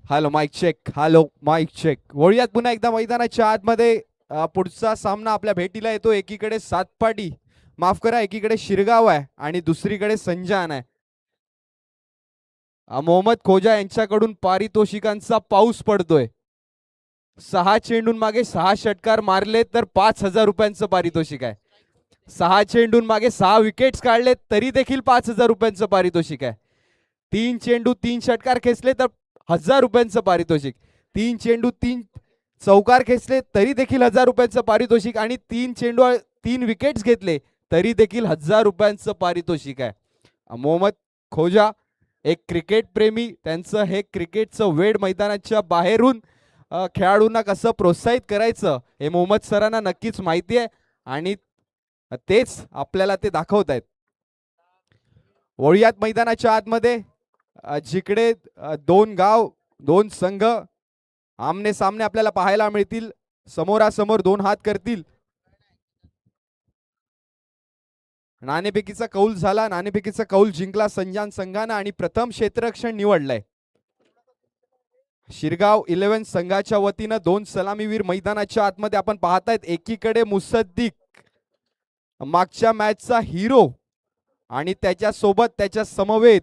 Hello mic check. Hello mic check. वळूयात पुन्हा एकदा मैदानाच्या आतमध्ये. पुढचा सामना आपल्या भेटीला येतो. एकीकडे सातपाटी, माफ करा, एकीकडे शिरगाव आहे आणि दुसरीकडे संजान आहे. मोहम्मद खोजा यांच्याकडून पारितोषिकांचा पाऊस पडतोय. 6 चेंडून मागे 6 षटकार मारले तर 5,000 रुपयांचं पारितोषिक आहे. 6 चेंडून मागे 6 विकेट्स काढले तरी देखील 5,000 रुपयांचं पारितोषिक आहे. 3 चेंडू 3 षटकार खेचले तर 1,000 रुपयांचं पारितोषिक. 3 चेंडू 3 चौकार खेचले तरी देखील 1,000 रुपयांचं पारितोषिक आणि 3 विकेट्स घेतले तरी देखील 1,000 रुपयांचं पारितोषिक आहे. मोहम्मद खोजा एक क्रिकेट प्रेमी, त्यांचं हे क्रिकेटचं वेड मैदानाच्या बाहेरून खेळाडूंना कसं प्रोत्साहित करायचं हे मोहम्मद सरांना नक्कीच माहिती आहे आणि तेच आपल्याला ते दाखवत आहेत. वळूयात मैदानाच्या आतमध्ये. जिकडे दोन गाव, दोन संघ आमने सामने आपल्याला पाहायला मिळतील. समोरासमोर दोन हात करतील. नाणेफेकीचा कौल झाला. नाणेफेकीचा कौल जिंकला संजान संघानं आणि प्रथम क्षेत्ररक्षण निवडलंय. शिरगाव 11 संघाच्या वतीनं 2 सलामीवीर मैदानाच्या आतमध्ये आपण पाहतायत. एकीकडे मुसद्दीक, मागच्या मॅचचा हिरो, आणि त्याच्यासोबत त्याच्या समवेत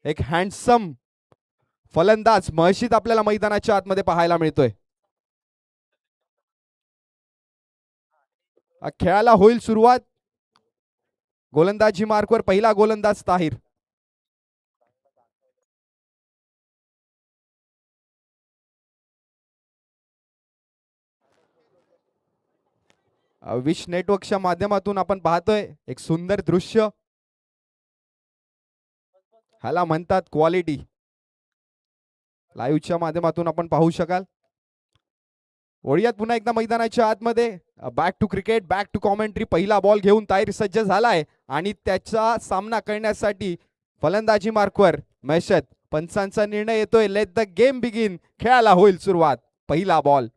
एक हँडसम फलंदाज मशीद आपल्याला मैदानाच्या आतमध्ये पाहायला मिळतोय. खेळाला होईल सुरुवात. गोलंदाजी मार्कवर पहिला गोलंदाज ताहिर. विश नेटवर्कच्या माध्यमातून आपण पाहतोय एक सुंदर दृश्य. ह्याला म्हणतात क्वालिटी. लाईव्हच्या माध्यमातून आपण पाहू शकाल. वळूयात पुन्हा एकदा मैदानाच्या आतमध्ये. Back to cricket, back to commentary. पहिला बॉल घेऊन ताहिर सज्ज झालाय आणि त्याचा सामना करण्यासाठी फलंदाजी मार्कवर मैशद. पंचांचा निर्णय येतोय. Let the game begin. खेळाला होईल सुरुवात. पहिला बॉल.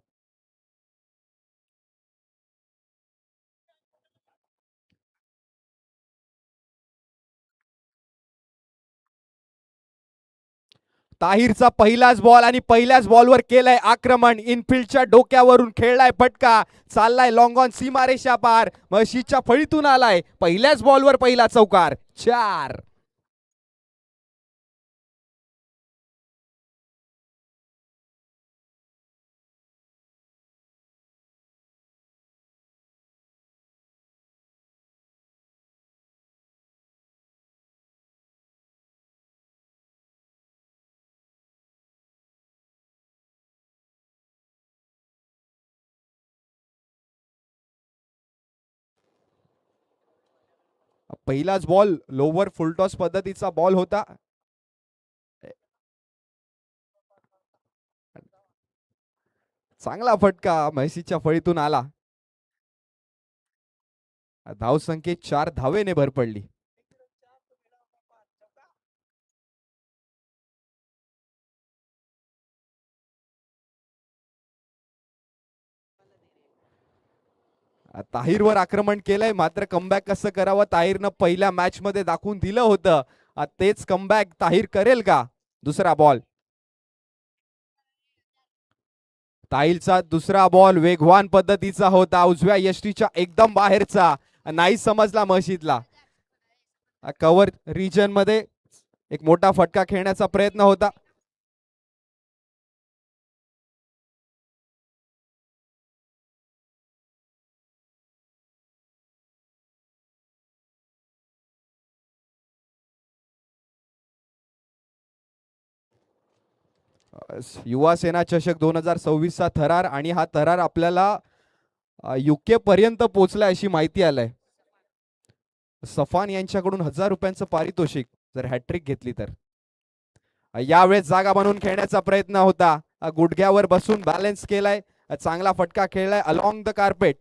ताहिरचा पहिलाच बॉल आणि पहिल्याच बॉलवर केलंय आक्रमण. इनफिल्डच्या डोक्यावरून खेळलाय फटका. चाललाय लॉंग ऑन, सीमारेषा पार. मशीदच्या फळीतून आलाय. पहिल्याच बॉलवर पहिला चौकार. 4. पहिलाच बॉल लोवर फुलटॉस पद्धतीचा बॉल होता. चांगला फटका म्हैसीच्या फळीतून आला. धावसंख्येत 4 धावेने भर पडली. ताहिरवर आक्रमण केलंय, मात्र कमबॅक कसं करावं ताहिरनं पहिल्या मॅच मध्ये दाखवून दिलं होतं. तेच कमबॅक ताहिर करेल का? दुसरा बॉल. ताहिलचा दुसरा बॉल वेगवान पद्धतीचा होता. उजव्या यष्टीच्या एकदम बाहेरचा. नाही समजला मशीदला. कव्हर रिजन मध्ये एक मोठा फटका खेळण्याचा प्रयत्न होता. युवा सेना चषक 2026 चा थरार, आणि हा थरार आपल्याला युके पर्यंत पोहोचलाय अशी माहिती आलंय. सफान यांच्याकडून 1,000 रुपयांचं पारितोषिक जर हॅट्रिक घेतली तर. यावेळेस जागा बनवून खेळण्याचा प्रयत्न होता. गुडघ्यावर बसून बॅलन्स केलाय. चांगला फटका खेळलाय along the carpet.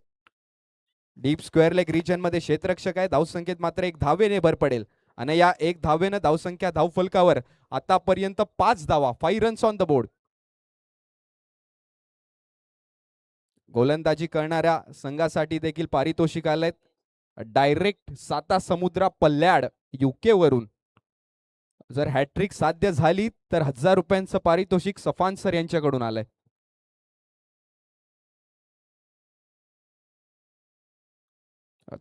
Deep square leg region मध्ये क्षेत्ररक्षक आहे. धावसंख्येत मात्र 1 धावेने भर पडेल आणि या 1 धावेनं धावसंख्या धावफलकावर आतापर्यंत 5 धावा. 5 रन्स ऑन द बोर्ड. गोलंदाजी करणाऱ्या संघासाठी देखील पारितोषिक आलेत. डायरेक्ट साता समुद्रा पल्ल्याड युके वरून जर हॅट्रिक साध्य झाली तर 1000 रुपयांचं पारितोषिक सफान सर यांच्याकडून आलंय.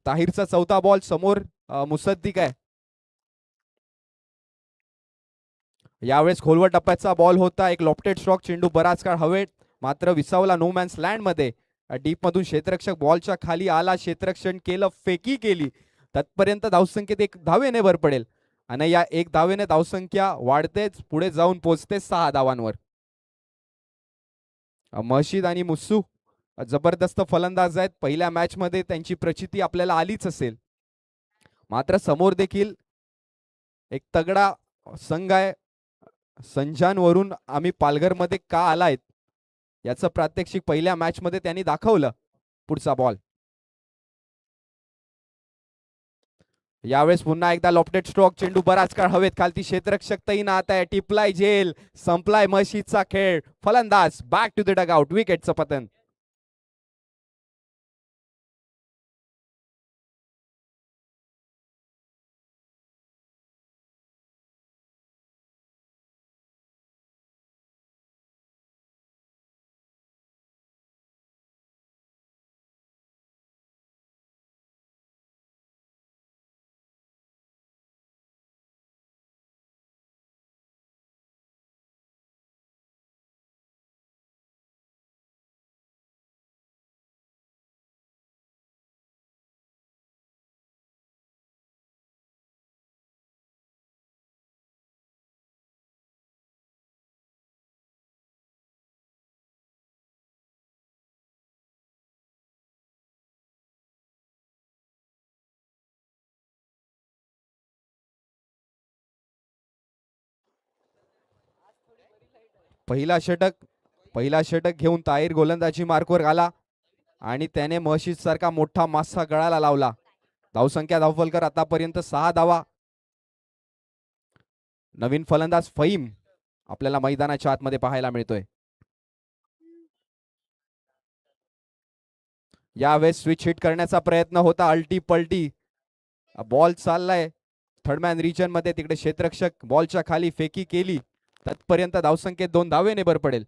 ताहिरचा चौथा बॉल समोर मुसद्दिक आहे. यावेळेस खोलवर टप्प्याचा बॉल होता. एक लॉफ्टेड स्ट्रोक चेंडू बराच काळ हवेत मात्र विसावला नो मॅन्स लँड मध्ये. डीप मधून क्षेत्ररक्षक बॉलच्या खाली आला, क्षेत्ररक्षण केलं, फेकी केली. तत्पर्यंत धावसंख्येत एक धावेने भर पडेल आणि या एक धावेने धावसंख्या वाढतेच, पुढे जाऊन पोहोचते 6 धावांवर. मशीद आणि मुस्सू जबरदस्त फलंदाज आहेत. पहिल्या मॅच मध्ये त्यांची प्रचिती आपल्याला आलीच असेल. मात्र समोर देखील एक तगडा संघ आहे. संजांवरून आम्ही पालघरमध्ये का आलायत याचं प्रात्यक्षिक पहिल्या मॅच मध्ये त्यांनी दाखवलं. पुढचा बॉल यावेळेस पुन्हा एकदा लॉफ्टेड स्ट्रोक चेंडू बराच काळ हवेत, खालती क्षेत्ररक्षक तैनात आहे. टिपलाय झेल, संपलाय मशीदचा खेळ. फलंदाज बॅक टू द डगआउट, विकेटचं पतन. पहिला षटक घेऊन ताहीर गोलंदाजी मार्कवर आला आणि त्याने मशीद सारखा मोठा मासा गळाला लावला. धावसंख्या धावफलकर आतापर्यंत 6 धावा. नवीन फलंदाज फहीम आपल्याला मैदानाच्या आतमध्ये पाहायला मिळतोय. यावेळेस स्विच हिट करण्याचा प्रयत्न होता. अल्टी पलटी बॉल चाललाय थर्डमॅन रिजन मध्ये, तिकडे क्षेत्ररक्षक बॉलच्या खाली फेकी केली. तत्पर्यंत धावसंख्येत 2 धावेने भर पडेल.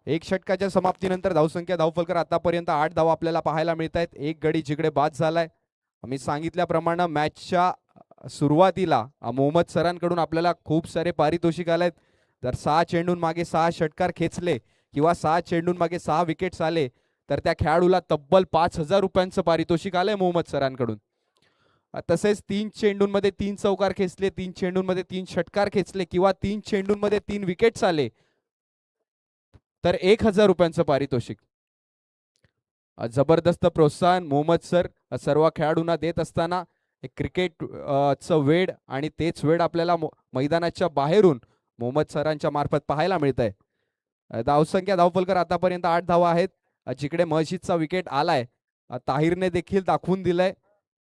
एक षटकाच्या समाप्तीनंतर धावसंख्या धावफलकर आतापर्यंत 8 धावा आपल्याला पाहायला मिळत आहेत. एक गडी जिकडे बाद झालाय. मी सांगितल्याप्रमाणे मॅचच्या सुरुवातीला मोहम्मद सरांकडून आपल्याला खूप सारे पारितोषिक आलेत. जर 6 चेंडून मागे 6 षटकार खेचले किंवा 6 चेंडून मागे 6 विकेट्स आले तर त्या खेळाडूला तब्बल 5000 रुपयांचं पारितोषिक आलंय मोहम्मद सरांकडून. तसेच 3 चेंडूंमध्ये 3 चौकार खेचले, 3 चेंडूंमध्ये 3 षटकार खेचले किंवा 3 चेंडूंमध्ये 3 विकेट्स आले तर 1000 रुपयांचं पारितोषिक. जबरदस्त प्रोत्साहन मोहम्मद सर सर्व खेळाडूंना देत असताना एक क्रिकेट चं वेड आणि तेच वेड आपल्याला मैदानाच्या बाहेरून मोहम्मद सरांच्या मार्फत पाहायला मिळत आहे. धावसंख्या धावफलकर आतापर्यंत 8 धावा आहेत. जिकडे मशीदचा विकेट आलाय, ताहिरने देखील दाखवून दिलंय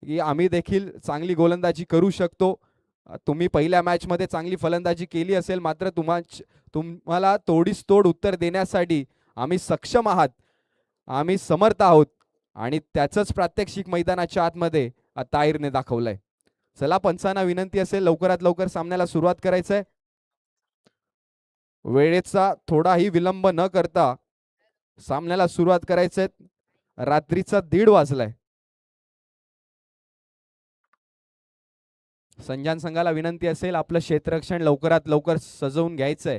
की आम्ही देखील चांगली गोलंदाजी करू शकतो. तुम्ही पहिल्या मॅच मध्ये चांगली फलंदाजी केली असेल मात्र तुम्हाला तोडीस तोड उत्तर देण्यासाठी आम्ही सक्षम आहात, आम्ही समर्थ आहोत आणि त्याचंच प्रात्यक्षिक मैदानाच्या आतमध्ये ताहिरने दाखवलंय. चला पंचांना विनंती असेल लवकरात लवकर सामन्याला सुरुवात करायचंय. वेळेचा थोडाही विलंब न करता सामन्याला सुरुवात करायचंय. रात्रीचा 1:30 वाजलाय. संजान संघाला विनंती असेल आपलं क्षेत्ररक्षण लवकरात लवकर सजवून घ्यायचंय.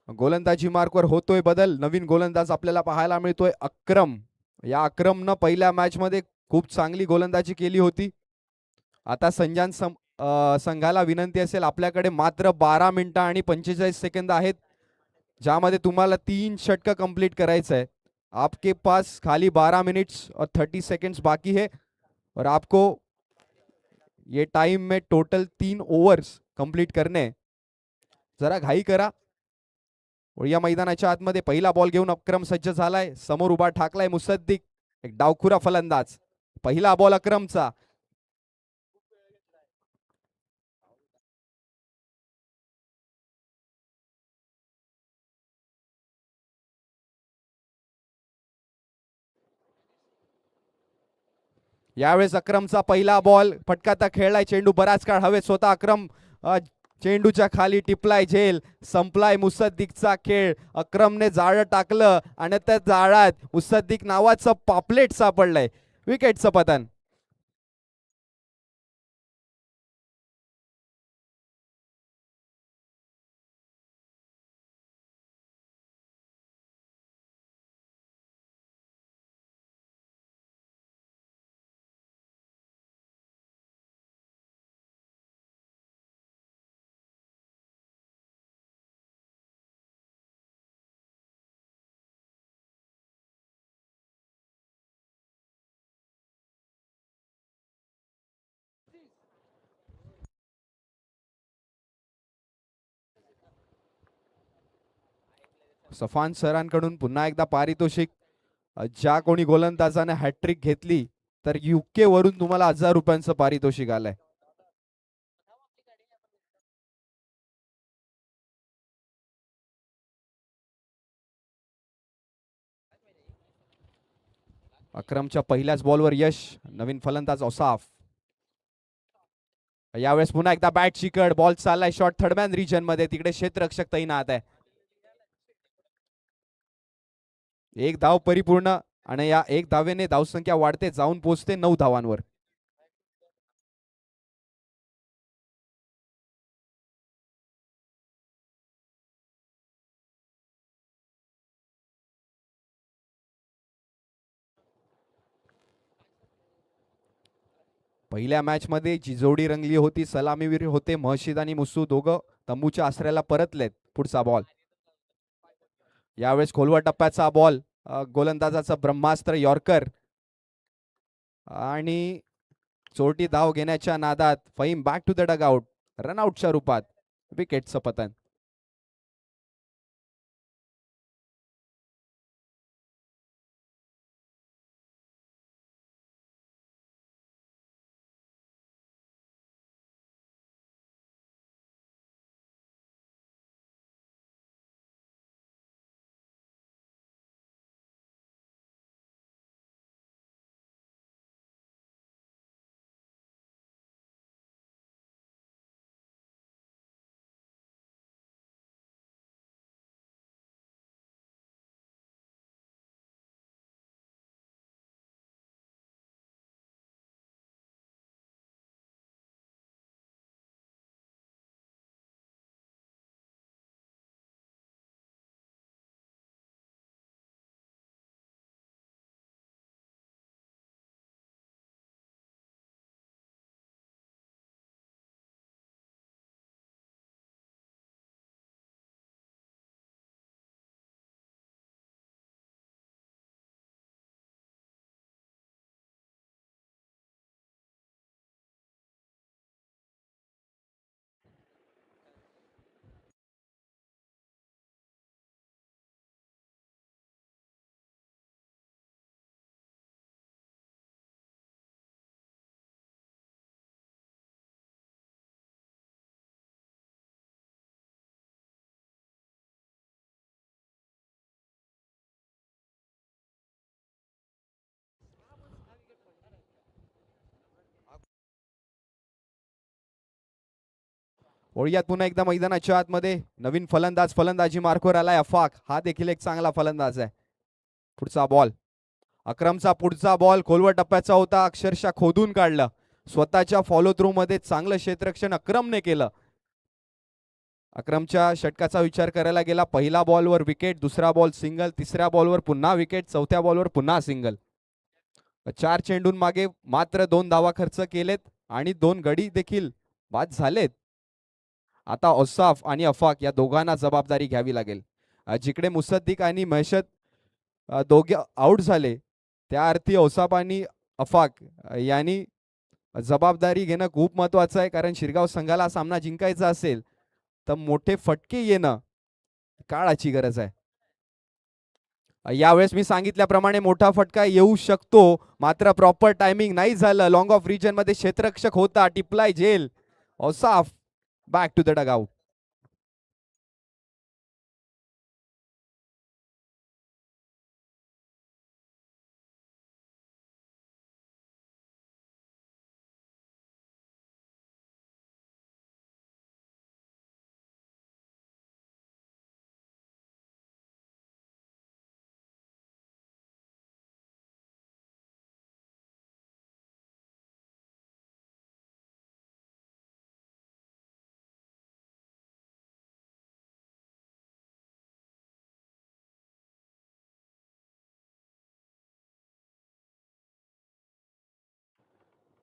गोलंदाजी मार्कवर होतोय बदल. नवीन गोलंदाज आपल्याला पाहायला मिळतोय अक्रम. या अक्रमनं पहिल्या मॅच मध्ये खूप चांगली गोलंदाजी केली होती. आता संजान संघाला विनंती असेल आपल्याकडे मात्र 12 मिनिटं आणि 45 सेकंद आहेत ज्यामध्ये तुम्हाला 3 षटक कंप्लीट करायचं है. आपके पास खाली 12 मिनट्स और 30 सेकंड्स बाकी है और आपको ये टाइम में टोटल 3 ओव्हर्स कंप्लीट करने. जरा घाई करा या मैदानाच्या आतमध्ये पहिला बॉल घेऊन अक्रम सज्ज झालाय. समोर उभा ठाकलाय मुसद्दिक, एक डावखुरा फलंदाज. पहिला बॉल अक्रमचा. यावेळेस अक्रमचा पहिला बॉल फटकाता खेळलाय. चेंडू बराच काळ हवेत. स्वतः अक्रम चेंडूच्या खाली टिपलाय झेल. संपलाय मुसद्दिकचा खेळ. अक्रमने जाळं टाकलं आणि त्या जाळ्यात मुसद्दिक नावाचं पापलेट सापडलंय. विकेटचं पतन. सफान सरांकडून पुन्हा एकदा पारितोषिक. ज्या कोणी गोलंदाजाने हॅट्रिक घेतली तर युके वरून तुम्हाला 1000 रुपयांचं पारितोषिक आलंय. अक्रमच्या पहिल्याच बॉलवर यश. नवीन फलंदाज औसाफ. यावेळेस पुन्हा एकदा बॅट चिकट. बॉल चाललाय शॉर्ट थर्डमॅन रिजन मध्ये. तिकडे क्षेत्ररक्षक तैनात आहे. एक धाव परिपूर्ण आणि या एक धावेने धावसंख्या वाढते, जाऊन पोहोचते 9 धावांवर. पहिल्या मॅच मध्ये जी जोडी रंगली होती, सलामीवीर होते महशीद आणि मुसू. दोघं तंबूच्या आसऱ्याला परतलेत. पुढचा बॉल. यावेळेस खोलवर टप्प्याचा बॉल. गोलंदाजाचा ब्रह्मास्त्र यॉर्कर आणि चोरटी धाव घेण्याच्या नादात Fahim back to the dugout. रनआउटच्या रूपात. विकेटचं पतन. ओळीयात पुन्हा एकदा मैदानाच्या आतमध्ये नवीन फलंदाज फलंदाजी मार्कवर आलाय अफाक. हा देखील एक चांगला फलंदाज आहे. पुढचा बॉल. अक्रमचा पुढचा बॉल खोलवर टप्प्याचा होता. अक्षरशः खोदून काढलं. स्वतःच्या फॉलो थ्रू मध्ये चांगलं क्षेत्ररक्षण अक्रमने केलं. अक्रमच्या षटकाचा विचार करायला गेला. पहिला बॉलवर विकेट, दुसरा बॉल सिंगल, तिसऱ्या बॉलवर पुन्हा विकेट, चौथ्या बॉलवर पुन्हा सिंगल. 4 चेंडून मागे मात्र 2 धावा खर्च केलेत आणि 2 गडी देखील बाद झालेत. आता औसाफ आणि अफाक या दोघांना जबाबदारी घ्यावी लागेल. जिकडे मुसद्दिक आणि महशद दोघे आउट झाले, त्या अर्थी औसाफ आणि अफाक यांनी जबाबदारी घेणं खूप महत्वाचं आहे. कारण शिरगाव संघाला सामना जिंकायचा असेल तर मोठे फटके येणं काळाची गरज आहे. यावेळेस मी सांगितल्याप्रमाणे मोठा फटका येऊ शकतो, मात्र प्रॉपर टायमिंग नाही झालं. लॉंग ऑफ रिजन मध्ये क्षेत्ररक्षक होता, टिपलाय झेल Ausaf back to the dugout.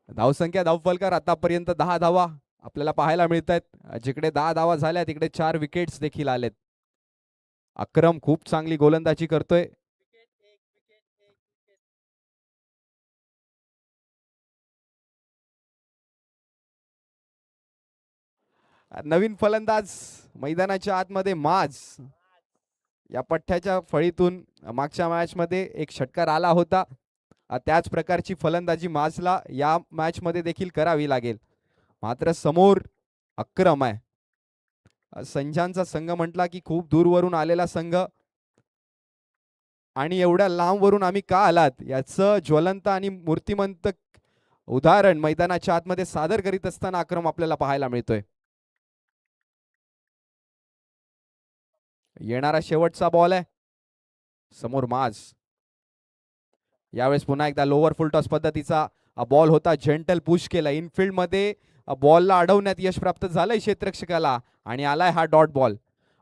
धावसंख्या धावफलकार आतापर्यंत 10 धावा आपल्याला पाहायला मिळत आहेत. जिकडे 10 धावा झाल्या तिकडे 4 विकेट्स देखील आलेत. अक्रम खूप चांगली गोलंदाजी करतोय. नवीन फलंदाज मैदानाच्या आतमध्ये माज. या पठ्ठ्याच्या फळीतून मागच्या मॅच मध्ये एक षटकार आला होता. त्याच प्रकारची फलंदाजी माजला या मॅच मध्ये देखील करावी लागेल. मात्र समोर अक्रम आहे. संजांचा संघ म्हटला की खूप दूरवरून आलेला संघ आणि एवढ्या लांबवरून आम्ही का आलात याचं ज्वलंत आणि मूर्तिमंत उदाहरण मैदानाच्या आतमध्ये सादर करीत असताना अक्रम आपल्याला पाहायला मिळतोय. येणारा शेवटचा बॉल आहे. समोर माज. यावेळेस पुन्हा एकदा लोअर फुल टॉस पद्धतीचा बॉल होता. जेंटल पुश केला इनफिल्ड मध्ये. बॉलला अडवण्यात यश प्राप्त झालंय क्षेत्ररक्षकाला आणि आलाय हा डॉट बॉल.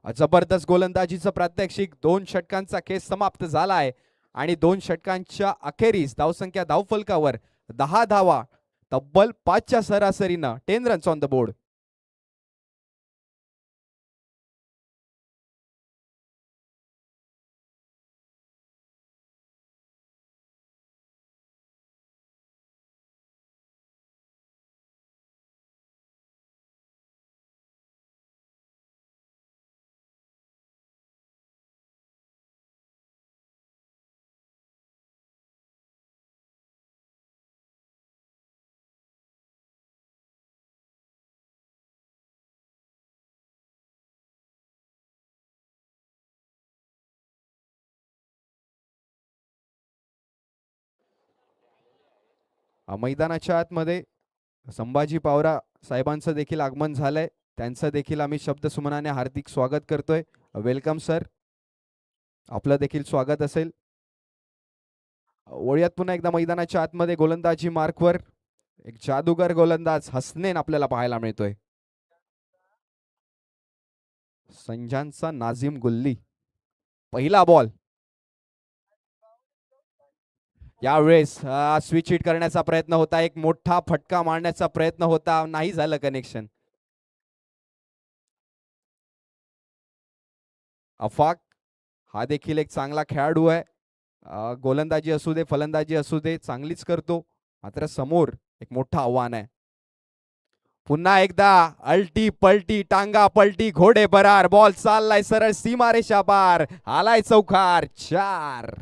जबरदस्त गोलंदाजीचं प्रात्यक्षिक. 2 षटकांचा खेळ समाप्त झालाय आणि 2 षटकांच्या अखेरीस धावसंख्या धावफलकावर 10 धावा तब्बल 5च्या सरासरीनं 10 रन्स ऑन द बोर्ड. मैदानाच्या आतमध्ये संभाजी पावरा साहेबांचं देखील आगमन झालंय. त्यांचं देखील आम्ही शब्दसुमनाने हार्दिक स्वागत करतोय. Welcome sir. आपलं देखील स्वागत असेल. वळूयात पुन्हा एकदा मैदानाच्या आतमध्ये गोलंदाजी मार्कवर एक जादूगर गोलंदाज हसनेन आपल्याला पाहायला मिळतोय. संजांचा नाझिम गुल्ली. पहिला बॉल. यावेळेस स्विच हिट करण्याचा प्रयत्न होता. एक मोठा फटका मारण्याचा प्रयत्न होता. नाही झालं कनेक्शन. अफाक हा देखील एक चांगला खेळाडू आहे. गोलंदाजी असू दे फलंदाजी असू दे चांगलीच करतो. मात्र समोर एक मोठं आव्हान आहे. पुन्हा एकदा अल्टी पलटी टांगा पलटी घोडे बरार. बॉल चाललाय सरळ सीमारेषा पार. आलाय चौकार. 4.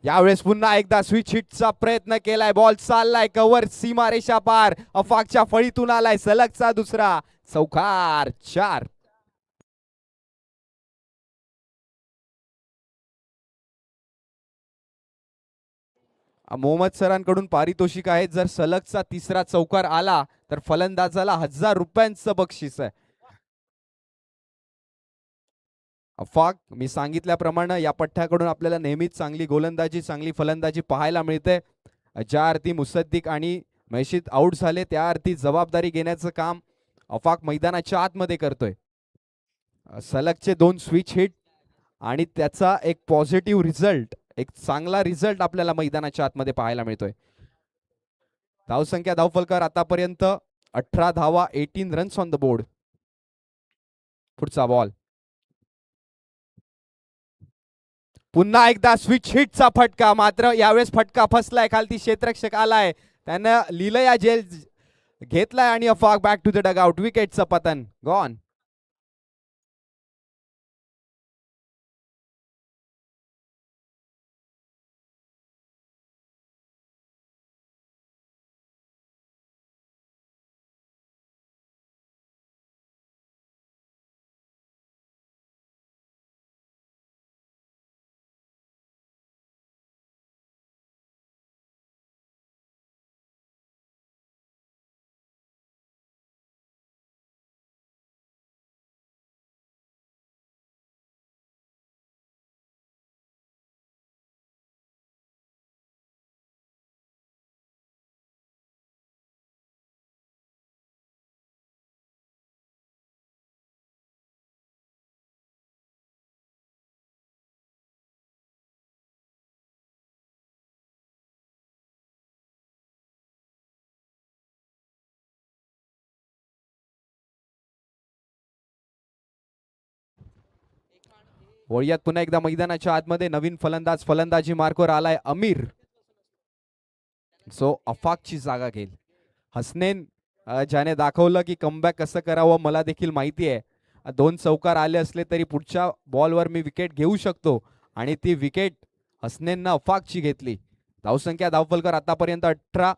यावेळेस पुन्हा एकदा स्विच हिटचा प्रयत्न केलाय. बॉल चाललाय कव्हर सीमारेषा पार. अफाकच्या फळीतून आलाय सलगचा दुसरा. चौकार. 4. मोहम्मद सरांकडून पारितोषिक आहे. जर सलगचा तिसरा चौकार आला तर फलंदाजाला 1000 रुपयांचं बक्षीस आहे. अफाक मी सांगितल्याप्रमाणे या पठ्ठ्याकडून आपल्याला नेहमीच चांगली गोलंदाजी चांगली फलंदाजी पाहायला मिळते. ज्या अर्थी मुसद्दिक आणि मैशीत आउट झाले त्याअर्थी जबाबदारी घेण्याचं काम अफाक मैदानाच्या आतमध्ये करतोय. सलगचे 2 स्विच हिट आणि त्याचा एक पॉझिटिव्ह रिझल्ट, एक चांगला रिझल्ट आपल्याला मैदानाच्या आतमध्ये पाहायला मिळतोय. धावसंख्या धावफलकावर आतापर्यंत 18 धावा, 18 रन्स ऑन द बोर्ड. पुढचा बॉल पुन्हा एकदा स्विच हिटचा फटका, मात्र यावेळेस फटका फसलाय, खालती क्षेत्ररक्षक आलाय, त्यानं लिहिलं या जेल घेतलाय आणि Afaq back to the dugout. विकेटचं पतन गॉन. वळूयात पुन्हा एकदा मैदानाच्या आतमध्ये. नवीन फलंदाज फलंदाजी मार्कवर आलाय अमीर, सो अफाकची जागा घेईल. हसनेन ज्याने दाखवलं की कमबॅक कसं करावं, मला देखील माहिती आहे. 2 चौकार आले असले तरी पुढच्या बॉलवर मी विकेट घेऊ शकतो आणि ती विकेट हसनेननं अफाकची घेतली. धावसंख्या धावफलकर आतापर्यंत 18,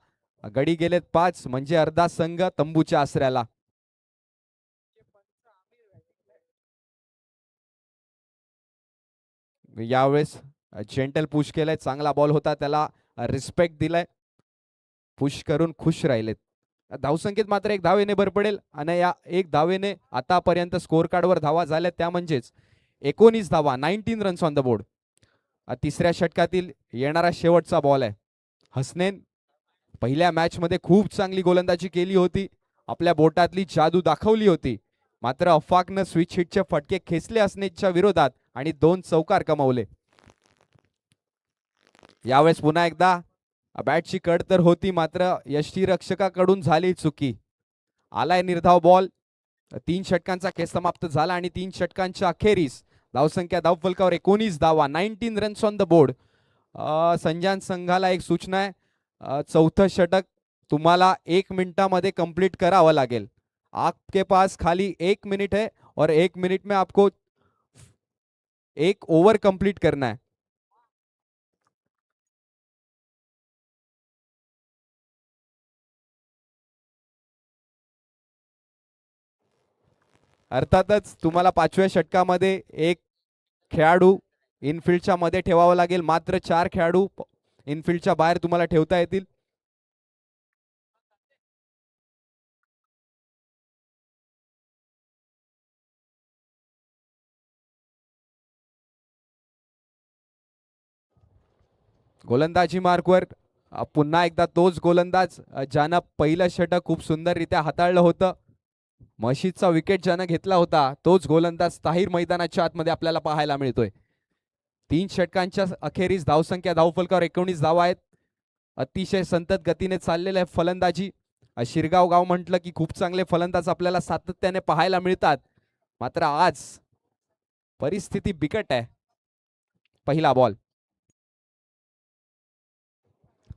गडी गेलेत 5, म्हणजे अर्धा संघ तंबूच्या आसऱ्याला. यावेळेस जेंटल पुश केलंय, चांगला बॉल होता, त्याला रिस्पेक्ट दिलाय, पुश करून खुश राहिलेत. धावसंख्येत मात्र 1 धावेने भर पडेल आणि या 1 धावेने आतापर्यंत स्कोर कार्डवर धावा झाल्या त्या म्हणजेच 19 धावा, 19 रन्स ऑन द बोर्ड. तिसऱ्या षटकातील येणारा शेवटचा बॉल आहे. हसनेन पहिल्या मॅच मध्ये खूप चांगली गोलंदाजी केली होती, आपल्या बोटातली जादू दाखवली होती, मात्र अफाकनं स्विच हिटचे फटके खेचले हसनेनच्या विरोधात आणि 2 चौकार कमावले. यावेळेस पुन्हा एकदा बॅटची कड तर होती, मात्र यष्टीरक्षकाकडून झाली चुकी. आलाय निर्धाव बॉल. 3 षटकांचा खेळ समाप्त झाला आणि 3 षटकांच्या अखेरीस धावसंख्या धावफलकावर 19 धावा, 19 रन्स ऑन द बोर्ड. संजान संघाला एक सूचना आहे, चौथं षटक तुम्हाला 1 मिनिटामध्ये कंप्लीट करावं लागेल. आपके पास खाली 1 मिनिट है और 1 मिनिट में आपको 1 ओवर कंप्लीट करना है. अर्थातच तुम्हाला 5व्या षटकामध्ये एक खेळाडू इनफिल्डच्या मध्ये ठेवावं लागेल, मात्र 4 खेळाडू इनफिल्डच्या बाहेर तुम्हाला ठेवता येतील. गोलंदाजी मार्कवर पुन्हा एकदा तोच गोलंदाज ज्यानं पहिलं षटक खूप सुंदररित्या हाताळलं होतं, मशीदचा विकेट ज्यानं घेतला होता, तोच गोलंदाज ताहीर मैदानाच्या आतमध्ये आपल्याला पाहायला मिळतोय. 3 षटकांच्या अखेरीस धावसंख्या धावफलकावर 19 धावा आहेत. अतिशय संतत गतीने चाललेलं आहे फलंदाजी. शिरगाव गाव म्हटलं की खूप चांगले फलंदाज आपल्याला सातत्याने पाहायला मिळतात, मात्र आज परिस्थिती बिकट आहे. पहिला बॉल,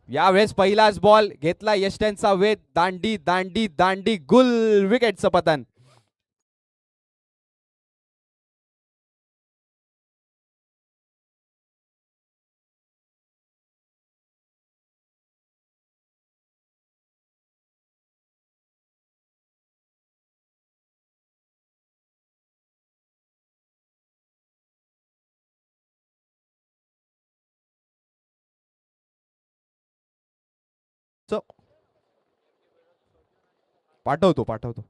यावेळेस पहिलाच बॉल घेतला यष्ट्यांचा वेध, दांडी दांडी दांडी गुल, विकेटचं पतन. पाठवतो पाठवतो.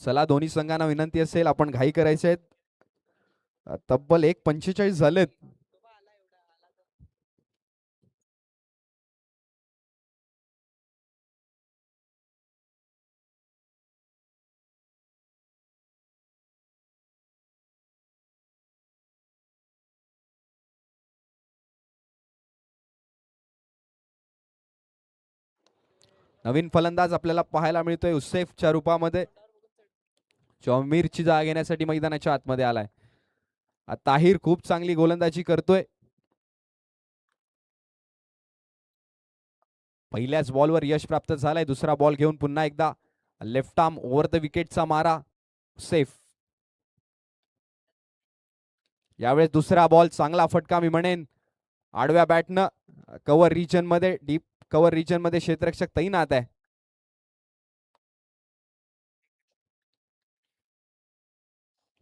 चला दोन्ही संघांना विनंती असेल, आपण घाई करायचे आहेत. तब्बल 1:45 झालेत. नवीन फलंदाज आपल्याला पाहायला मिळतोय उसेफच्या रूपामध्ये. चौमीरची जागा घेण्यासाठी मैदानाच्या आतमध्ये आलाय. ताहिर खूप चांगली गोलंदाजी करतोय. पहिल्याच बॉलवर यश प्राप्त झालंय. दुसरा बॉल घेऊन पुन्हा एकदा लेफ्ट आर्म ओव्हर द विकेटचा मारा सेफ. यावेळेस दुसरा बॉल चांगला फटका मी म्हणेन. आडव्या बॅटनं कव्हर रिजन मध्ये, डीप कव्हर रिजन मध्ये क्षेत्ररक्षक तैनात आहे.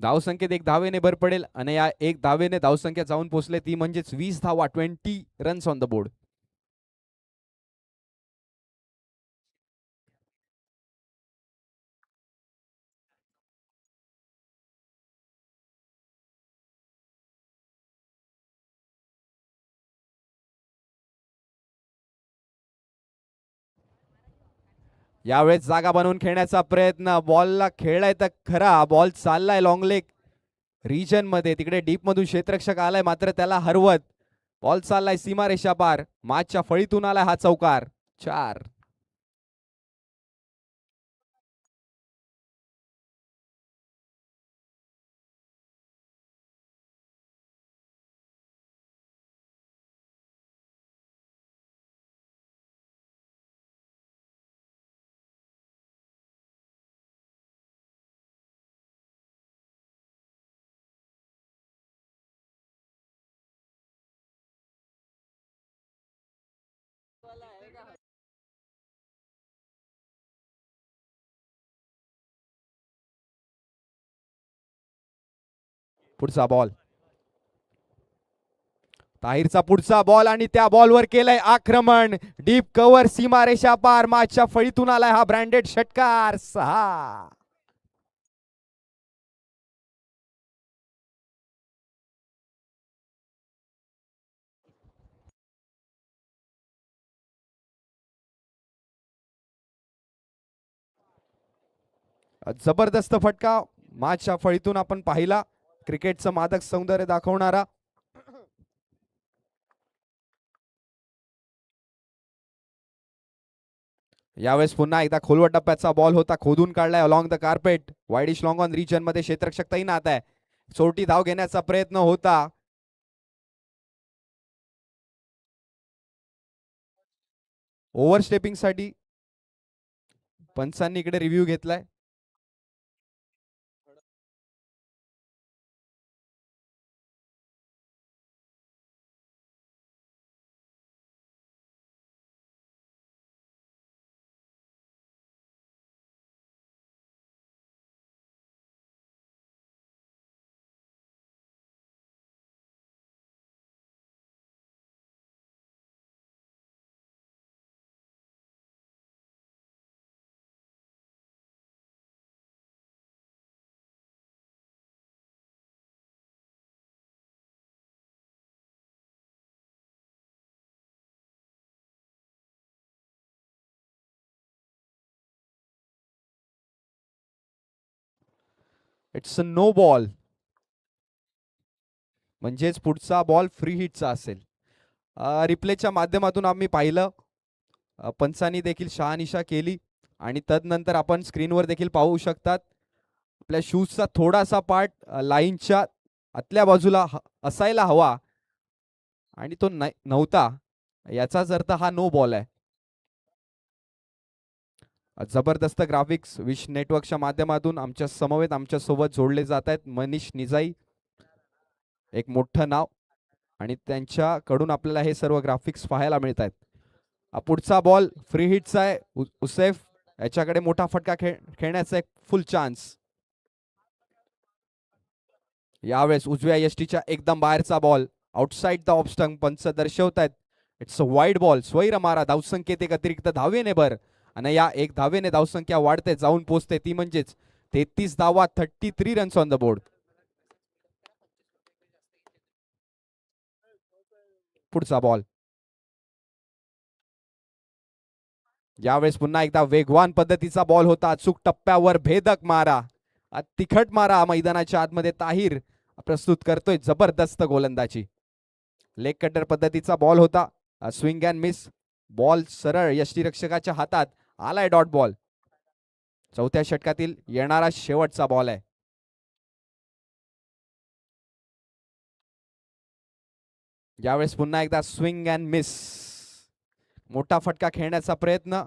धावसंख्येत 1 धावेने भर पडेल आणि या 1 धावेने धावसंख्या जाऊन पोहोचले ती म्हणजेच 20 धावा, 20 रन्स ऑन द बोर्ड. यावेळेस जागा बनवून खेळण्याचा प्रयत्न. बॉलला खेळलाय तर खरा, बॉल चाललाय लॉंग लेग रिजन मध्ये. तिकडे डीप मधून क्षेत्ररक्षक आलाय मात्र त्याला हरवत बॉल चाललाय सीमारेषा पार. माचच्या फळीतून आलाय हा चौकार. 4. पुढचा बॉल. ताहिरचा पुढचा बॉल आणि त्या बॉलवर केलंय आक्रमण. डीप कव्हर सीमारेषा पार. माचच्या फळीतून आलाय हा ब्रँडेड षटकार. 6. जबरदस्त फटका माचच्या फळीतून आपण पाहिला. क्रिकेटचं मादक सौंदर्य दाखवणारा. यावेळेस पुन्हा एकदा खोलवट टप्प्याचा बॉल होता, खोदून काढलाय along the carpet. Widish long on region मध्ये क्षेत्ररक्षक तैनात आहे. सोटी धाव घेण्याचा प्रयत्न होता. ओव्हरस्टेपिंग साठी पंचांनी इकडे रिव्ह्यू घेतलाय. इट्स अ नो बॉल, म्हणजेच पुढचा बॉल फ्री हिटचा असेल. रिप्लेच्या माध्यमातून आम्ही पाहिलं, पंचांनी देखील शहानिशा केली आणि तदनंतर आपण स्क्रीनवर देखील पाहू शकतात. आपल्या शूजचा थोडासा पार्ट लाईनच्या आतल्या बाजूला असायला हवा आणि तो नव्हता. याचाच अर्थ हा नो बॉल आहे. जबरदस्त ग्राफिक्स विश नेटवर्कच्या माध्यमातून आमच्या समवेत आमच्या सोबत जोडले जात आहेत. मनीष निजाई एक मोठं नाव आणि त्यांच्याकडून आपल्याला हे सर्व ग्राफिक्स पाहायला मिळत आहेत. पुढचा बॉल फ्री हिटचा आहे. उसेफ याच्याकडे मोठा फटका खेळण्याचा एक फुल चान्स. यावेळेस उजव्या यष्टीच्या एकदम बाहेरचा ball outside the off stump. पंच दर्शवतायत इट्स अ वाईड बॉल. स्वैर मारा. धावसंख्येत एक अतिरिक्त धावेने भर आणि या 1 धावेने धावसंख्या वाढते, जाऊन पोहोचते ती म्हणजेच 33 धावा, 33 रन्स ऑन द बोर्ड. पुढचा बॉल. यावेळेस पुन्हा एकदा वेगवान पद्धतीचा बॉल होता. अचूक टप्प्यावर भेदक मारा, तिखट मारा मैदानाच्या आतमध्ये ताहिर प्रस्तुत करतोय जबरदस्त गोलंदाजी. लेग कटर पद्धतीचा बॉल होता. Swing and miss. बॉल सरळ यष्टीरक्षकाच्या हातात आलाय. Dot ball. चौथ्या षटकातील येणारा शेवटचा बॉल आहे. यावेळेस पुन्हा एकदा स्विंग अँड मिस. मोठा फटका खेळण्याचा प्रयत्न.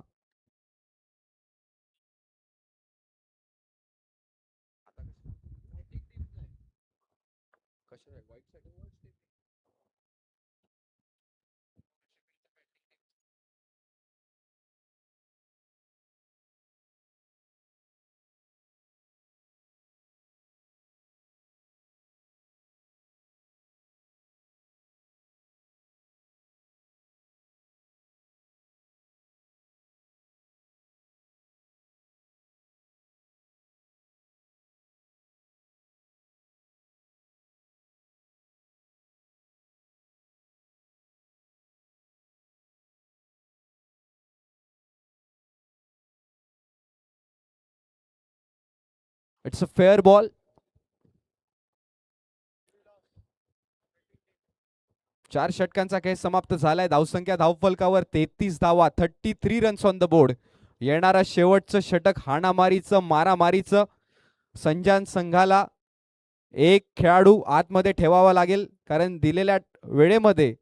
It's a fair ball. चार षटकांचा खेळ समाप्त झालाय. धावसंख्या धावफलकावर 33 धावा, 33 रन्स ऑन द बोर्ड. येणारा शेवटचं षटक हाणामारीचं, मारामारीचं. संजान संघाला एक खेळाडू आतमध्ये ठेवावा लागेल, कारण दिलेल्या वेळेमध्ये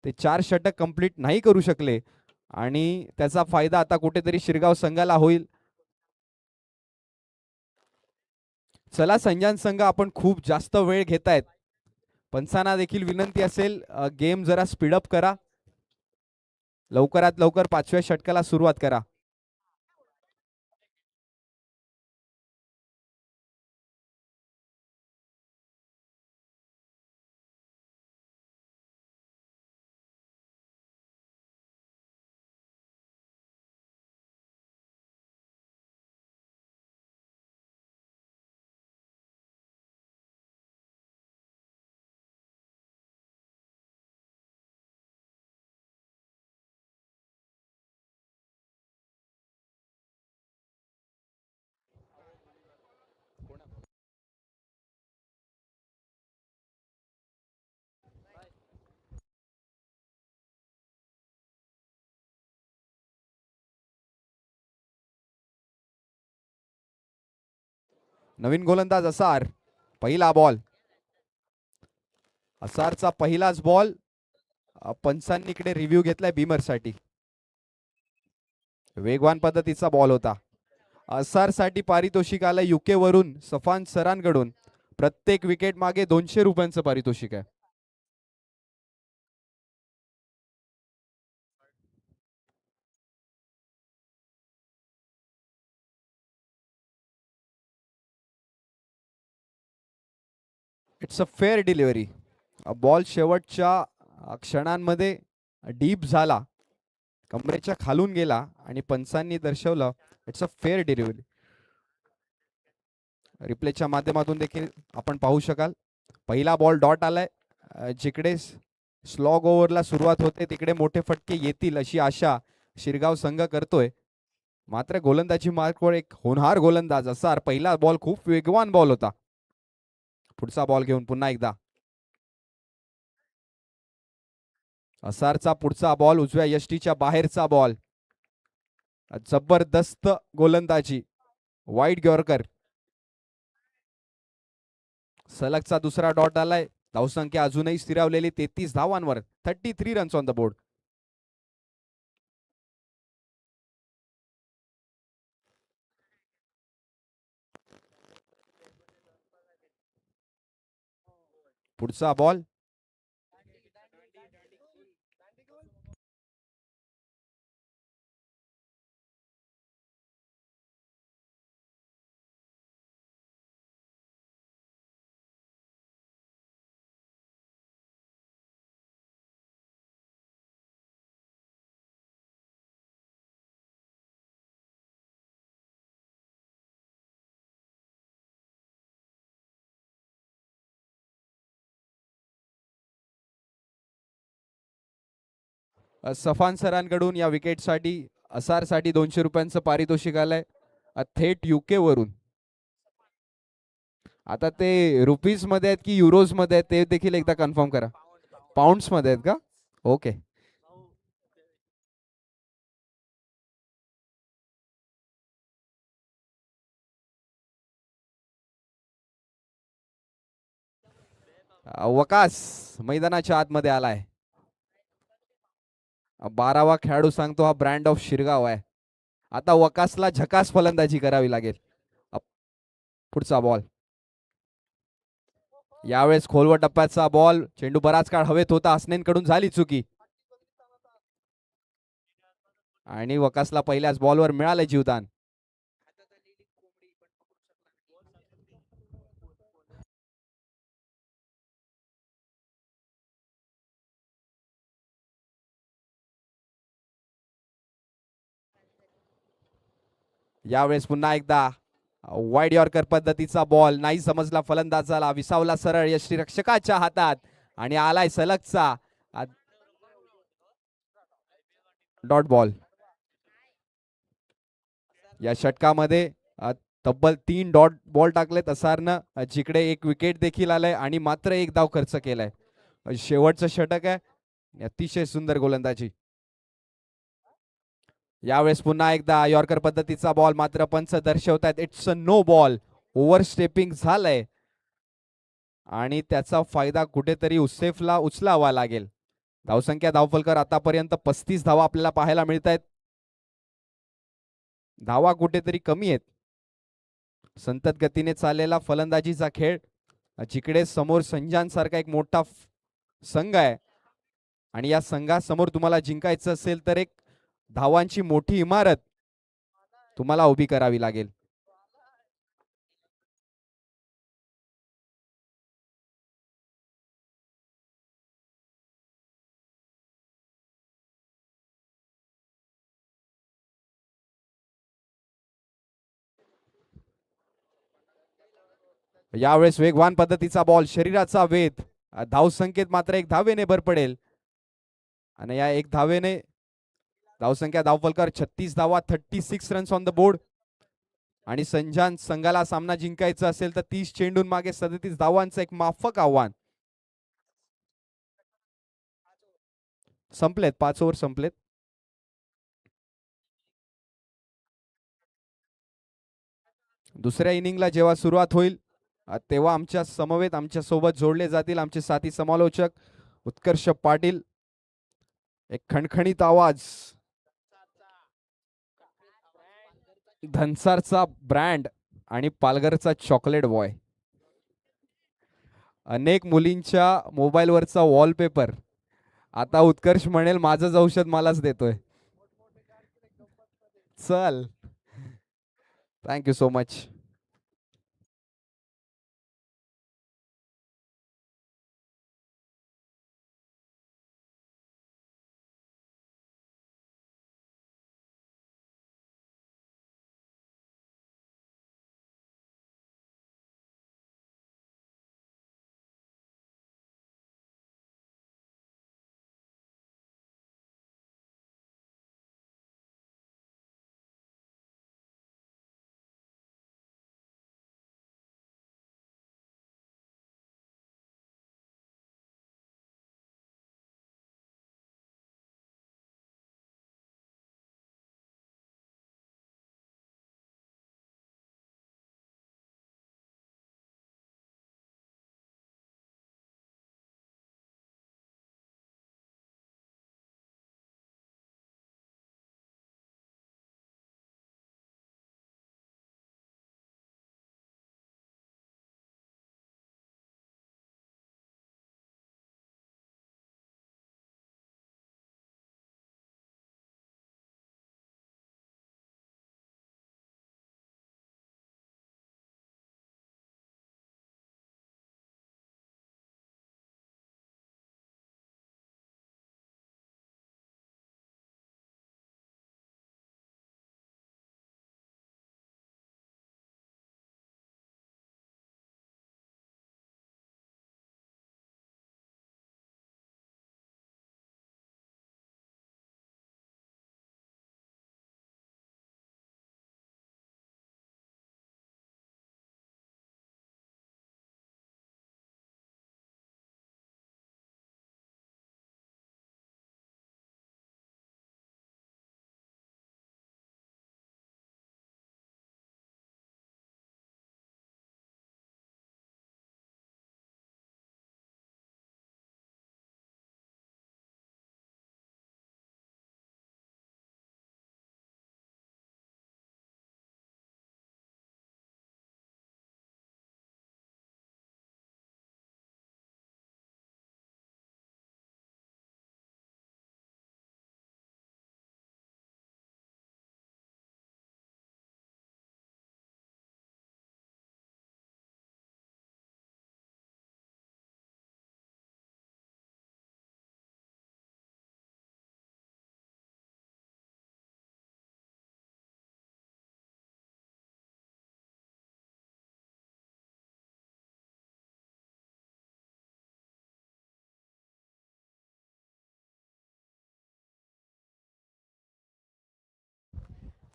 ते 4 षटक कंप्लीट नाही करू शकले आणि त्याचा फायदा आता कुठेतरी शिरगाव संघाला होईल. चला संजान संघ, आपण खूप जास्त वेळ घेतायत. पंचांना देखील विनंती असेल, गेम जरा स्पीडअप करा. लवकरात लवकर 5व्या षटकाला सुरुवात करा. नवीन गोलंदाज असार. पहिला बॉल. असारचा पहिलाच बॉल. पंचांनी इकडे रिव्ह्यू घेतलाय बीमरसाठी. वेगवान पद्धतीचा बॉल होता. असारसाठी पारितोषिक आलं युके वरून सफान सरांकडून. प्रत्येक विकेट मागे 200 रुपयांचं पारितोषिक आहे. It's a fair delivery. Ball शेवटच्या क्षणांमध्ये डीप झाला, कमरेच्या खालून गेला आणि पंचांनी दर्शवलं इट्स अ फेअर डिलिव्हरी. रिप्लेच्या माध्यमातून देखील आपण पाहू शकाल. पहिला बॉल डॉट आलाय. जिकडे स्लॉग ओव्हरला सुरुवात होते तिकडे मोठे फटके येतील अशी आशा शिरगाव संघ करतोय. मात्र गोलंदाजी मार्कवर एक होनहार गोलंदाज असार. पहिला बॉल खूप वेगवान बॉल होता. पुढचा बॉल घेऊन पुन्हा एकदा असारचा पुढचा बॉल. उजव्या यष्टीच्या बाहेरचा बॉल. जबरदस्त गोलंदाजी. Wide yorker. सलगचा दुसरा डॉट आलाय. धावसंख्या अजूनही स्थिरावलेली 33 धावांवर. 33 रन्स ऑन द बोर्ड. पुढचा बॉल. सफान सरांकडून या विकेटसाठी असारसाठी 200 रुपयांचं पारितोषिक आलंय थेट युके वरून. आता ते रुपीज मध्ये आहेत की युरोज मध्ये आहेत ते देखील एकदा कन्फर्म करा. पाऊंड्स मध्ये आहेत का? ओके. वकास मैदानाच्या आतमध्ये आलाय. 12वा खेळाडू सांगतो हा ब्रँड ऑफ शिरगाव आहे. आता वकासला झकास फलंदाजी करावी लागेल. पुढचा बॉल यावेळेस खोलवर टप्प्याचा बॉल. चेंडू बराच काळ हवेत होता. हसनेंकडून झाली चुकी आणि वकासला पहिल्याच बॉलवर मिळाले जीवदान. यावेळेस पुन्हा एकदा वाईड यॉर्कर पद्धतीचा बॉल. नाही समजला फलंदाजाला. विसावला सरळ यष्टीरक्षकाच्या हातात आणि आलाय सलगचा डॉट बॉल. या षटकामध्ये तब्बल 3 डॉट बॉल टाकलेत असारनं, जिकडे एक विकेट देखील आलंय आणि मात्र एक धाव खर्च केलाय. शेवटचं षटक आहे. अतिशय सुंदर गोलंदाजी. यावेळेस पुन्हा एकदा यॉर्कर पद्धतीचा बॉल. मात्र पंच दर्शवतायत it's a no ball. Over stepping झालंय आणि त्याचा फायदा कुठेतरी उसेफला उचलावा लागेल. धावसंख्या धावफलकर आतापर्यंत 35 धावा आपल्याला पाहायला मिळत आहेत. धावा कुठेतरी कमी आहेत. संतत गतीने चाललेला फलंदाजीचा खेळ, जिकडे समोर संजांसारखा एक मोठा संघ आहे आणि या संघासमोर तुम्हाला जिंकायचं असेल तर एक धावांची मोठी इमारत तुम्हाला उभी करावी लागेल. यावेळेस वेगवान पद्धतीचा बॉल. शरीराचा वेध. धावसंख्येत मात्र एक धावेने भर पडेल आणि या एक धावेने धावसंख्या धावफलकर 36 धावा, 36 रन्स ऑन द बोर्ड. आणि संजान संघाला सामना जिंकायचा असेल तर 30 चेंडून मागे 37 धावांचं एक माफक आव्हान. संपलेत 5 ओव्हर संपलेत. दुसऱ्या इनिंगला जेव्हा सुरुवात होईल तेव्हा आमच्या समवेत आमच्या सोबत जोडले जातील आमचे साथी समालोचक उत्कर्ष पाटील. एक खणखणीत आवाज. धनसारचा ब्रँड आणि पालघरचा चॉकलेट बॉय. अनेक मुलींच्या मोबाईलवरचा वॉलपेपर आता उत्कर्ष म्हणेल माझंच औषध मलाच देतोय. चल, थँक्यू सो मच.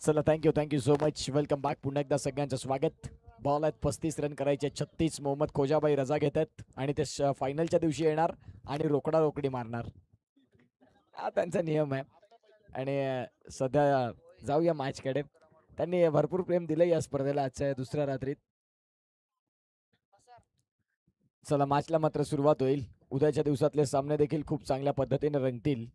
चला thank you so much. Welcome back. पुन्हा एकदा सगळ्यांचं स्वागत. बॉल आहेत 35 रन करायचे. 36 मोहम्मद खोजाबाई रजा घेत आहेत आणि ते फायनलच्या दिवशी येणार आणि रोकडा रोकडी मारणार. हा त्यांचा नियम आहे. आणि सध्या जाऊया मॅचकडे. त्यांनी भरपूर प्रेम दिलं या स्पर्धेला आजच्या दुसऱ्या रात्रीत. चला मॅचला मात्र सुरुवात होईल. उद्याच्या दिवसातले सामने देखील खूप चांगल्या पद्धतीने रंगतील.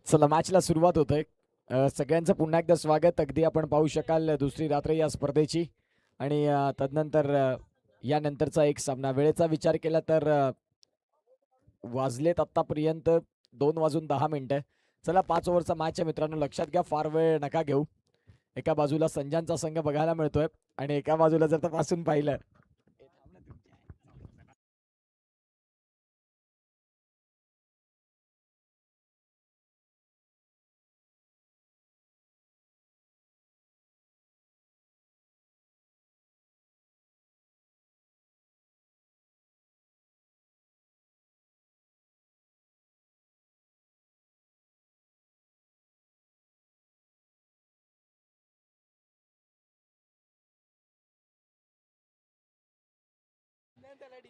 चला मॅचला सुरुवात होते. सगळ्यांचं पुन्हा एकदा स्वागत. अगदी आपण पाहू शकाल दुसरी रात्र या स्पर्धेची. आणि तदनंतर यानंतरचा एक सामना. वेळेचा विचार केला तर वाजलेत आतापर्यंत 2:10. चला 5 ओव्हरचा मॅच आहे मित्रांनो. लक्षात घ्या, फार वेळ नका घेऊ. एका बाजूला संजांचा संघ बघायला मिळतोय आणि एका बाजूला जर तपासून पाहिलं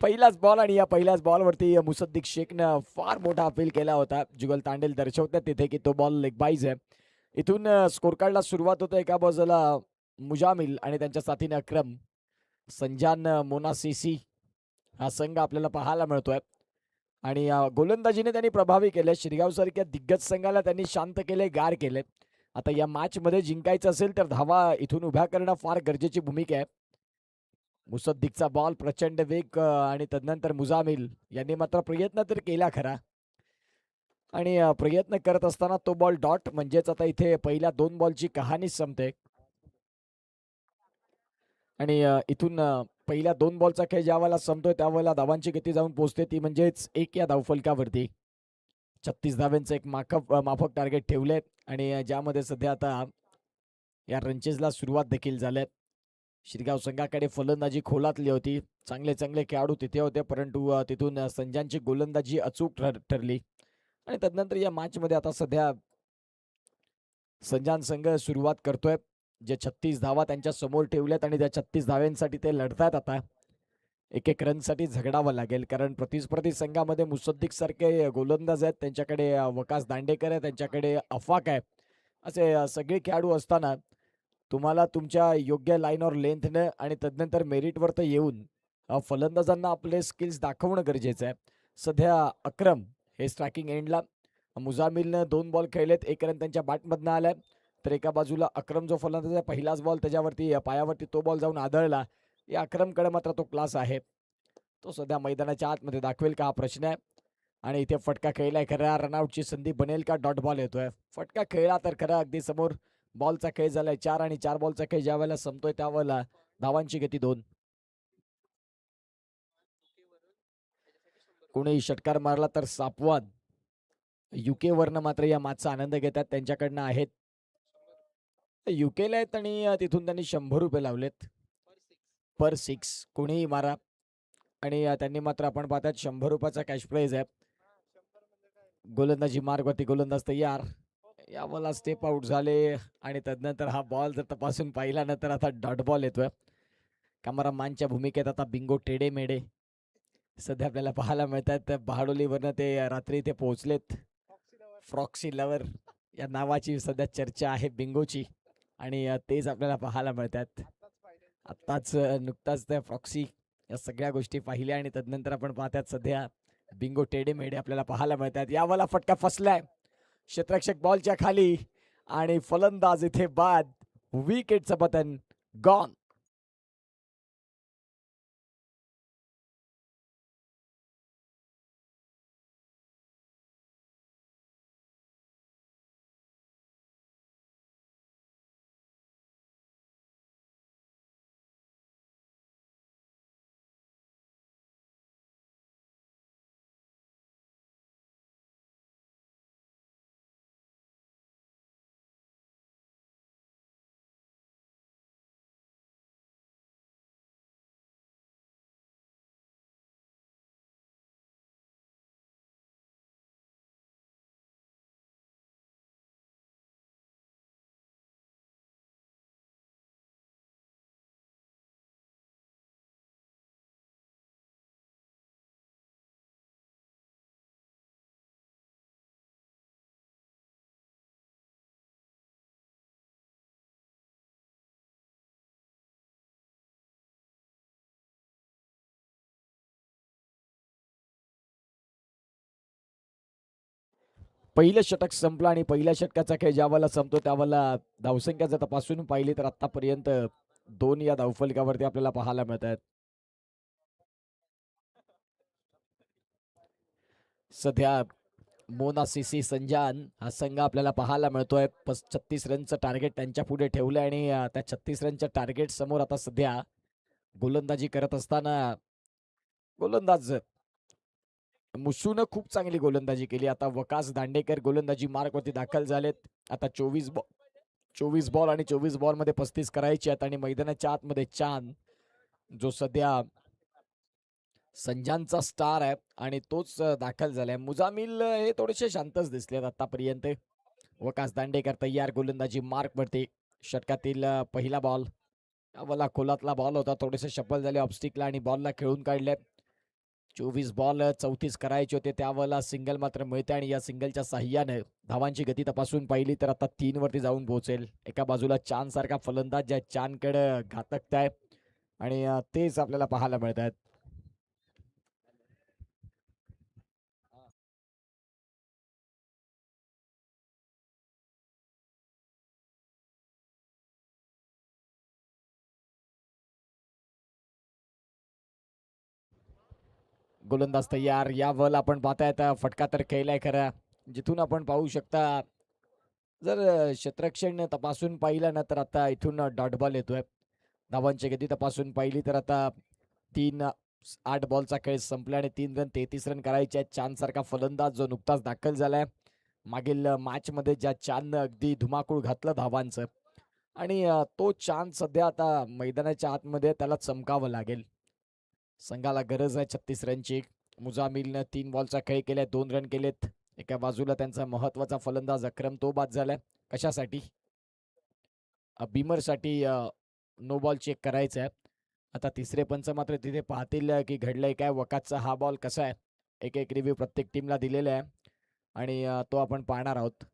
पहिलाच बॉल आणि या पहिल्याच बॉलवरती मुसद्दिक शेखनं फार मोठा अपील केला होता. जुगल तांडेल दर्शवतात तिथे की तो बॉल लेगबाईज आहे. इथून स्कोर कार्डला सुरुवात होते. एका बाजूला मुजामिल आणि त्यांच्या साथीने अक्रम. संजान मोनासिसी हा संघ आपल्याला पाहायला मिळतोय. आणि गोलंदाजीने त्यांनी प्रभावी केले. शिरगाव सारख्या दिग्गज संघाला त्यांनी शांत केले, गार केले. आता या मॅच मध्ये जिंकायचं असेल तर धावा इथून उभ्या करणं फार गरजेची भूमिका आहे. मुसद्दिकचा बॉल प्रचंड वेग आणि तदनंतर मुजामिल यांनी मात्र प्रयत्न तर केला खरा. आणि प्रयत्न करत असताना तो बॉल डॉट. म्हणजेच आता इथे पहिल्या 2 बॉलची कहाणी संपते. आणि इथून पहिल्या 2 बॉलचा खेळ ज्या वेळेला संपतोय त्यावेळेला धावांची गती जाऊन पोहोचते ती म्हणजेच 1 या धावफलकावरती. 36 धाव्यांचं एक माफक टार्गेट ठेवले. आणि ज्यामध्ये सध्या आता या रनचेसला सुरुवात देखील झाली. शिरगाव संघाकडे फलंदाजी खोलातली होती. चांगले चांगले खेळाडू तिथे होते, परंतु तिथून संजांची गोलंदाजी अचूक ठरली. आणि तदनंतर या मॅच मध्ये आता सध्या संजान संघ सुरुवात करतोय. जे 36 धावा त्यांच्या समोर ठेवल्यात आणि त्या 36 धाव्यांसाठी ते लढतात. आता एक एक रनसाठी झगडावं लागेल, कारण प्रतिस्पर्धी संघामध्ये मुसद्दिक सारखे गोलंदाज आहेत, त्यांच्याकडे वकास दांडेकर आहे, त्यांच्याकडे अफाक आहे. असे सगळे खेळाडू असताना तुम्हाला तुमच्या योग्य लाईनवर लेंथनं आणि तदनंतर मेरिटवर तर येऊन फलंदाजांना आपले स्किल्स दाखवणं गरजेचं आहे. सध्या अक्रम हे स्ट्रायकिंग एंडला. मुजामिलनं 2 बॉल खेळलेत, 1 रन त्यांच्या बॅटमधनं आलाय. तर एका बाजूला अक्रम जो फलंदाज आहे, पहिलाच बॉल त्याच्यावरती पायावरती तो बॉल जाऊन आदळला. या अक्रमकडे मात्र तो क्लास आहे. तो सध्या मैदानाच्या आतमध्ये दाखवेल का हा प्रश्न आहे. आणि इथे फटका खेळलाय खरा. रनआउटची संधी बनेल का. डॉट बॉल येतोय. फटका खेळला तर खरा अगदी समोर. बॉलचा खेळ झालाय 4 आणि 4 बॉलचा खेळ ज्या वेळेला संपतोय त्यावेळेला धावांची गती 2. कोणी षटकार मारला तर सापवाद युके वरनं मात्र या मॅचचा आनंद घेतात. त्यांच्याकडनं आहेत युकेला आहेत आणि तिथून त्यांनी 100 रुपये लावलेत पर 6. कोणीही मारा. आणि त्यांनी मात्र आपण पाहतात 100 रुपयाचा कॅश प्राइज आहे. गोलंदाजी मार्गवरती गोलंदाज तयार. यावेळेला स्टेप आउट झाले आणि तदनंतर हा बॉल जर तपासून पाहिला ना तर आता डॉट बॉल येतोय. कॅमेरामॅनच्या भूमिकेत आता बिंगो टेडे मेडे सध्या आपल्याला पाहायला मिळतात. बहाडोलीवरनं ते रात्री ते पोहोचलेत. फ्रॉक्सी लवर या नावाची सध्या चर्चा आहे बिंगोची आणि तेच आपल्याला पाहायला मिळतात. आत्ताच नुकताच त्या फ्रॉक्सी या सगळ्या गोष्टी पाहिल्या आणि तदनंतर आपण पाहतात सध्या बिंगो टेढे मेढे आपल्याला पाहायला मिळतात. यावाला फटका फसलाय क्षेत्ररक्षक बॉलच्या खाली आणि फलंदाज इथे बाद. विकेटचं पतन गॉन. पहिलं षटक संपलं आणि पहिल्या षटकाचा खेळ ज्यावेळेला संपतो त्यावेळेला धावसंख्या जर तपासून पाहिली तर आतापर्यंत 2 या धावफलकावरती आपल्याला पाहायला मिळत आहेत. सध्या मोनासिसी संजान हा संघ आपल्याला पाहायला मिळतोय. 36 रनचं टार्गेट त्यांच्या पुढे ठेवलंय आणि त्या 36 रनच्या टार्गेट समोर आता सध्या गोलंदाजी करत असताना गोलंदाज मुशून खूप चांगली गोलंदाजी केली. आता वकास दांडेकर गोलंदाजी मार्कवरती दाखल झालेत. आता 24 बॉल आणि 24 बॉल मध्ये 35 करायचे आहेत आणि मैदानाच्या आतमध्ये चांद जो सध्या संजानचा स्टार आहे आणि तोच दाखल झालाय. मुजामिल हे थोडेसे शांतच दिसलेत आतापर्यंत. वकास दांडेकर तयार गोलंदाजी मार्कवरती. षटकातील पहिला बॉल यावाला खोलातला बॉल होता. थोडेसे शफल झाले ऑफस्टिकला आणि बॉलला खेळून काढले. 24 बॉल 34 करायचे होते त्यावेळेला सिंगल मात्र मिळते आणि या सिंगलच्या साह्याने धावांची गती तपासून पाहिली तर आता 3 वरती जाऊन पोहोचेल. एका बाजूला चांद सारखा फलंदाज ज्या चांदकडे घातकता आहे आणि तेच आपल्याला पाहायला मिळत आहेत. गोलंदाज तयार. यावर आपण पाहतायत फटका तर खेळलाय खरा. जिथून आपण पाहू शकता जर क्षेत्ररक्षण तपासून पाहिलं ना तर आता इथून डॉट बॉल येतोय. धावांची गती तपासून पाहिली तर आता 8 बॉलचा खेळ संपला आणि 3 रन 33 रन करायचे आहेत. चांद सारखा फलंदाज जो नुकताच दाखल झालाय. मागील मॅच मध्ये ज्या चांदनं अगदी धुमाकूळ घातलं धावांचं आणि तो चांद सध्या आता मैदानाच्या आतमध्ये त्याला चमकावं लागेल. संघाला गरज आहे 36 रनची. मुजामिलनं 3 बॉलचा खेळ केलाय, 2 रन केलेत. एका बाजूला त्यांचा महत्वाचा फलंदाज अक्रम तो बाद झालाय. कशासाठी? बिमरसाठी नो बॉल चेक करायचा आहे. आता तिसरे पंच मात्र तिथे पाहतील की घडलंय काय. वकातचा हा बॉल कसा आहे. एक रिव्ह्यू प्रत्येक टीमला दिलेला आहे आणि तो आपण पाहणार आहोत.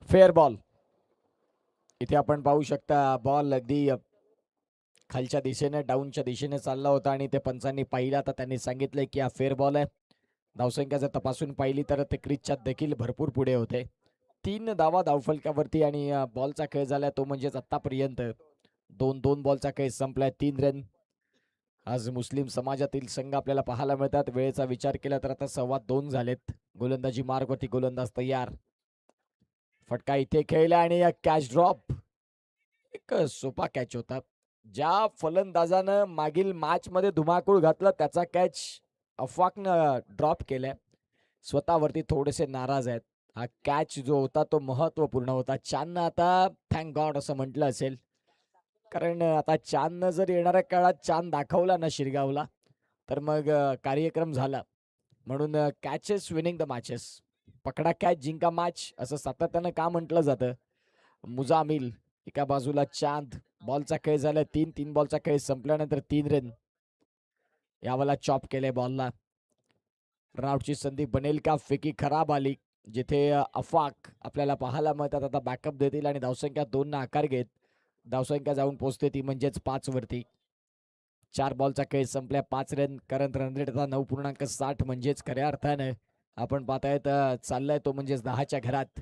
Fair ball. इथे आपण पाहू शकता बॉल अगदी खालच्या दिशेने डाऊनच्या दिशेने चालला होता आणि ते पंचांनी पाहिला तर त्यांनी सांगितलंय की हा फेअर बॉल आहे. धावसंख्या जर तपासून पाहिली तर ते क्रिजच्या देखील भरपूर पुढे होते. 3 धावा धावफलकावरती आणि बॉलचा खेळ झालाय तो म्हणजेच आतापर्यंत 2 बॉलचा खेळ संपलाय. 3 रन. आज मुस्लिम समाजातील संघ आपल्याला पाहायला मिळतात. वेळेचा विचार केला तर आता 2:15 झालेत. गोलंदाजी मार्गवरती गोलंदाज तयार. फटका इथे खेळला आणि कॅच ड्रॉप. एक सोपा कॅच होता. ज्या फलंदाजानं मागील मॅच मध्ये धुमाकूळ घातला त्याचा कॅच अफवाकनं ड्रॉप केलाय. स्वतःवरती थोडेसे नाराज आहेत. हा कॅच जो होता तो महत्वपूर्ण होता. चांदनं आता थँक गॉड असं म्हटलं असेल कारण आता चांदनं जर येणाऱ्या काळात चांद दाखवला ना शिरगावला तर मग कार्यक्रम झाला. म्हणून कॅचेस विनिंग द मॅचेस. पकडा कॅच जिंका मॅच असं सातत्यानं का म्हटलं जातं. मुजामिल एका बाजूला चांद बॉलचा खेळ झाला 3 बॉलचा खेळ संपल्यानंतर 3 रन. यावेळेला चॉप केले बॉलला. रनआउटची संधी बनेल का? फेकी खराब आली, जिथे अफाक आपल्याला पाहायला मिळतात. आता बॅकअप देतील आणि धावसंख्या 2 आकार घेत धावसंख्या जाऊन पोहोचते ती म्हणजेच 5 वरती. 4 बॉलचा खेळ संपल्या 5 रन. करंट रन रेट आता 9.60 म्हणजेच खऱ्या अर्थानं आपण पाहतायत चाललाय तो म्हणजेच 10च्या घरात.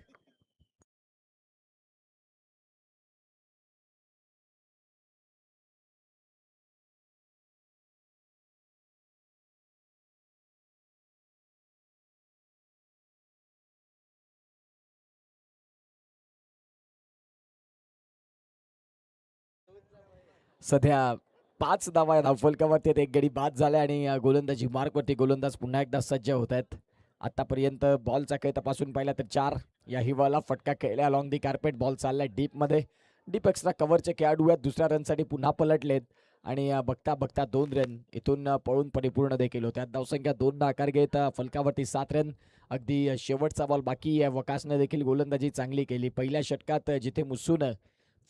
सध्या 5 धावा या धावफलकावरती आहेत. एक गडी बाद झाला आणि गोलंदाजी मार्कवरती गोलंदाज पुन्हा एकदा सज्ज होत आहेत. आतापर्यंत बॉलचा खेळ तपासून पाहिला तर 4. या हिवाला फटका खेळला अलॉंग दी कार्पेट. बॉल चाललाय डीप मध्ये. डीप एक्स्ट्रा कव्हरचे खेळाडू आहेत. दुसऱ्या रनसाठी पुन्हा पलटलेत आणि बघता बघता 2 रन इथून पळून परिपूर्ण देखील होत्यात. धावसंख्या 2 आकार घेत फलकावरती 7 रन. अगदी शेवटचा बॉल बाकी आहे. वकासनं देखील गोलंदाजी चांगली केली. पहिल्या षटकात जिथे मुस्सून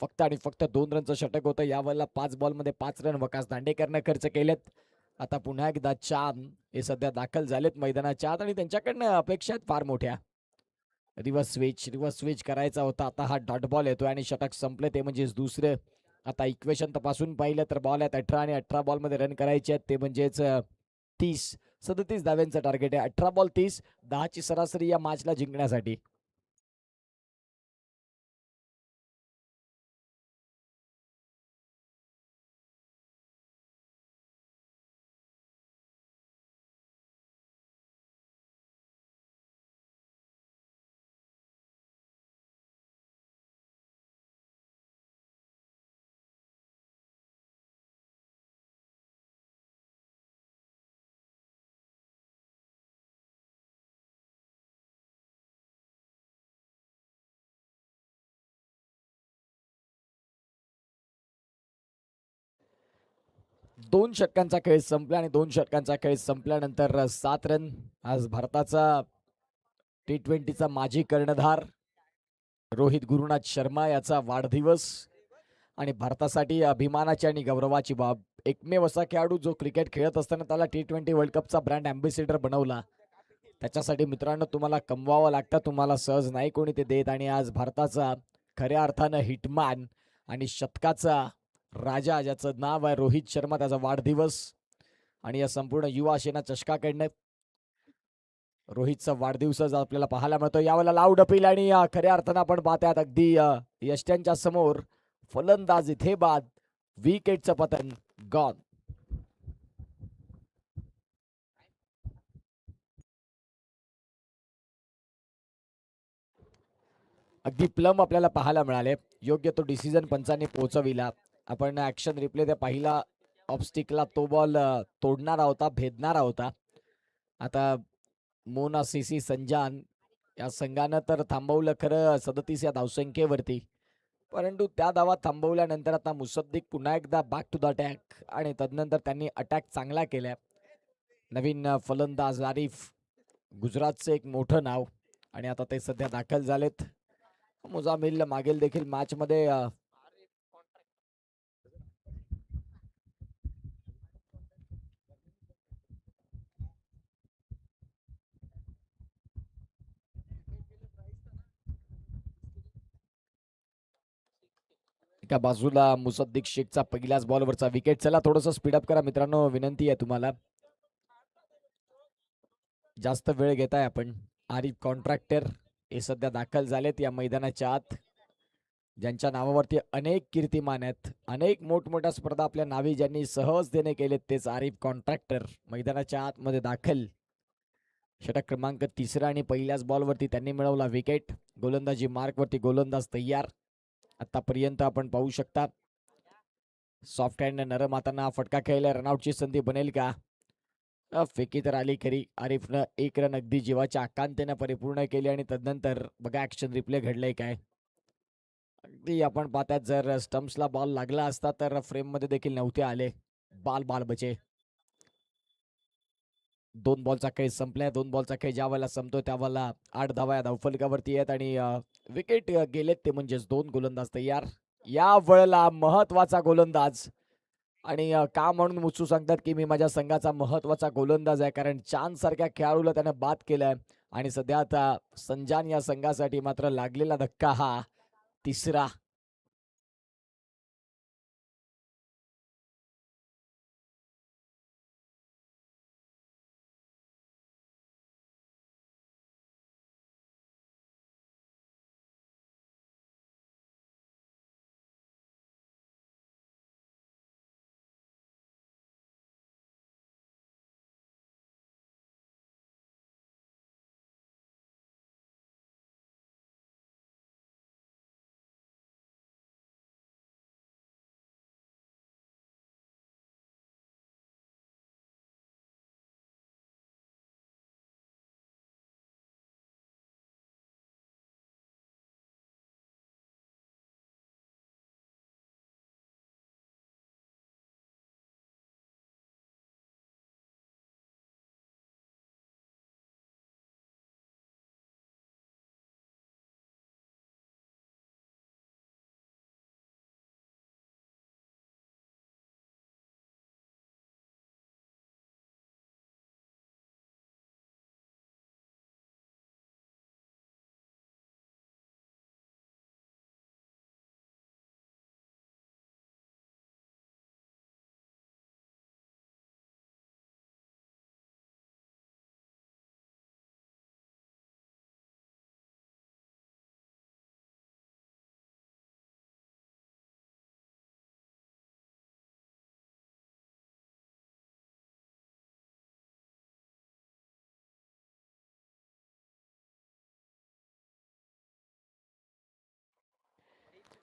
फक्त आणि फक्त 2 रनचं षटक होतं, यावेळेला 5 बॉलमध्ये 5 रन वकास दांडेकरनं खर्च केलेत. आता पुन्हा एकदा चांद हे सध्या दाखल झालेत मैदानाच्या आत आणि त्यांच्याकडनं अपेक्षा आहेत फार मोठ्या. रिव्हर्स स्विच करायचा होता. आता हा डॉट बॉल येतोय आणि षटक संपले ते म्हणजेच दुसरं. आता इक्वेशन तपासून पाहिलं तर बॉल आहेत 18 आणि 18 बॉलमध्ये रन करायचे आहेत ते म्हणजेच 37 धाव्यांचं टार्गेट आहे. 18 बॉल 30, 10ची सरासरी या मॅचला जिंकण्यासाठी. दोन षटकांचा खेळ संपला आणि 2 षटकांचा खेळ संपल्यानंतर 7 रन. आज भारताचा T20चा माजी कर्णधार रोहित गुरुनाथ शर्मा याचा वाढदिवस आणि भारतासाठी अभिमानाची आणि गौरवाची बाब. एकमेव असा खेळाडू जो क्रिकेट खेळत असताना त्याला T20 वर्ल्ड कपचा ब्रँड अँबॅसिडर बनवला. त्याच्यासाठी मित्रांनो तुम्हाला कमवावं लागतं. तुम्हाला सहज नाही कोणी ते देत आणि आज भारताचा खऱ्या अर्थानं हिटमॅन आणि शतकाचा राजा ज्याचं नाव आहे रोहित शर्मा, त्याचा वाढदिवस आणि या संपूर्ण युवा सेना चषकाकडनं रोहितचा वाढदिवस आज आपल्याला पाहायला मिळतो. यावेळेला लाऊड अपील आणि खऱ्या अर्थानं आपण पाहतात अगदी यष्ट्यांच्या समोर फलंदाज इथे बाद. विकेटचं पतन गॉन. अगदी प्लम आपल्याला पाहायला मिळाले. योग्य तो डिसिजन पंचांनी पोहोचविला. आपण ऍक्शन रिप्ले ते पाहिला. ऑफस्टिकला तो बॉल तोडणारा होता, भेदणारा होता. आता मोना सीसी संजान या संघानं तर थांबवलं खरं 37 या धावसंख्येवरती, परंतु त्या धावा थांबवल्यानंतर आता मुसद्दीक पुन्हा एकदा बॅक टू द अटॅक आणि तदनंतर त्यांनी अटॅक चांगला केला. नवीन फलंदाज आरिफ, गुजरातचं एक मोठं नाव आणि आता ते सध्या दाखल झालेत. मुजामिल मागील देखील मॅच मध्ये एका बाजूला मुसद्दीक शेखचा पहिल्याच बॉलवरचा विकेट. चला थोडंसं स्पीडअप करा मित्रांनो, विनंती आहे तुम्हाला. जास्त वेळ घेताय आपण. आरिफ कॉन्ट्रॅक्टर हे सध्या दाखल झालेत या मैदानाच्या आत, ज्यांच्या नावावरती अनेक कीर्तिमान आहेत. अनेक मोठमोठ्या स्पर्धा आपल्या नावी ज्यांनी सहजतेने केलेत तेच आरिफ कॉन्ट्रॅक्टर मैदानाच्या आतमध्ये दाखल. षटक क्रमांक 3 आणि पहिल्याच बॉलवरती त्यांनी मिळवला विकेट. गोलंदाजी मार्कवरती गोलंदाज तयार. आतापर्यंत आपण पाहू शकता सॉफ्ट हँड नरम हातांना फटका खेळला. रनआउटची संधी बनेल का? फेकी तर आली खरी. आरिफनं 1 रन अगदी जीवाच्या आकांतेनं परिपूर्ण केली आणि तदनंतर बघा ऍक्शन रिप्ले घडलंय काय. अगदी आपण पाहतात जर स्टम्प्सला बॉल लागला असता तर फ्रेम मध्ये देखील नव्हते आले. बाल बचे. 2 बॉलचा खेळ संपलाय. 2 बॉलचा खेळ ज्या वेळेला संपतो त्यावेळेला 8 धावा या धावफलकावरती आहेत आणि विकेट गेलेत ते म्हणजेच 2 गोलंदाज तयार. या वेळेला महत्वाचा गोलंदाज आणि का म्हणून मुत्सू सांगतात की मी माझ्या संघाचा महत्वाचा गोलंदाज आहे, कारण चांद सारख्या खेळाडूला त्यानं बाद केलंय. आणि सध्या आता संजान या संघासाठी मात्र लागलेला धक्का हा तिसरा.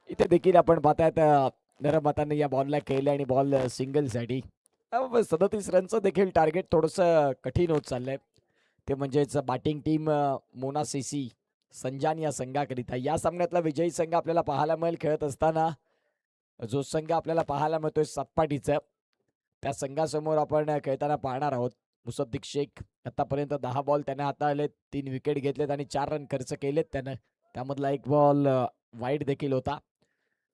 इथे देखील आपण पाहतायत नरमताने या बॉलला केले आणि बॉल सिंगलसाठी. 37 रनचं देखील टार्गेट थोडंसं कठीण होत चाललंय. ते म्हणजेच बॅटिंग टीम मोनासिसी संजान या संघाकरिता. या सामन्यातला विजयी संघ आपल्याला पाहायला मिळेल खेळत असताना. जो संघ आपल्याला पाहायला मिळतोय सातपाटीचा, त्या संघासमोर आपण खेळताना पाहणार आहोत मुसद्दिक शेख. आतापर्यंत 10 बॉल त्याने हाताळले, 3 विकेट घेतलेत आणि 4 रन खर्च केलेत त्यानं. त्यामधला एक बॉल वाईड देखील होता.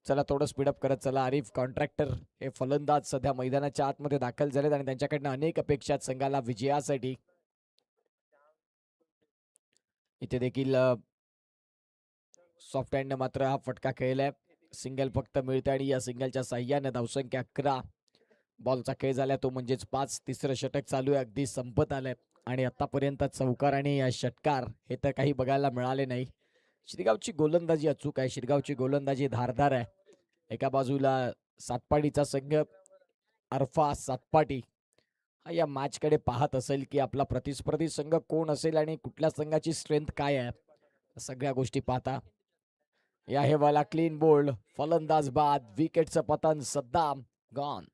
चला थोडं स्पीडअप करत चला. आरिफ कॉन्ट्रॅक्टर हे फलंदाज सध्या मैदानाच्या आतमध्ये दाखल झालेत आणि त्यांच्याकडनं अनेक अपेक्षा आहेत संघाला विजयासाठी. इथे देखील सॉफ्ट हँडने मात्र हा फटका खेळलाय. सिंगल फक्त मिळते आणि या सिंगलच्या साह्याने धावसंख्या 11. बॉलचा खेळ झाला तो म्हणजेच 5. तिसरं षटक चालू आहे, अगदी संपत आलंय आणि आतापर्यंत चौकार आणि षटकार हे तर काही बघायला मिळाले नाही. शिरगावची गोलंदाजी अचूक आहे, शिरगावची गोलंदाजी धारदार आहे. एका बाजूला सातपाडीचा संघ अर्फा सातपाटी हा या मॅचकडे पाहत असेल की आपला प्रतिस्पर्धी संघ कोण असेल आणि कुठल्या संघाची स्ट्रेंथ काय आहे, सगळ्या गोष्टी पाहता. या हेवाला क्लीन बोल्ड, फलंदाज बाद, विकेटचं पतन, सद्दाम गॉन.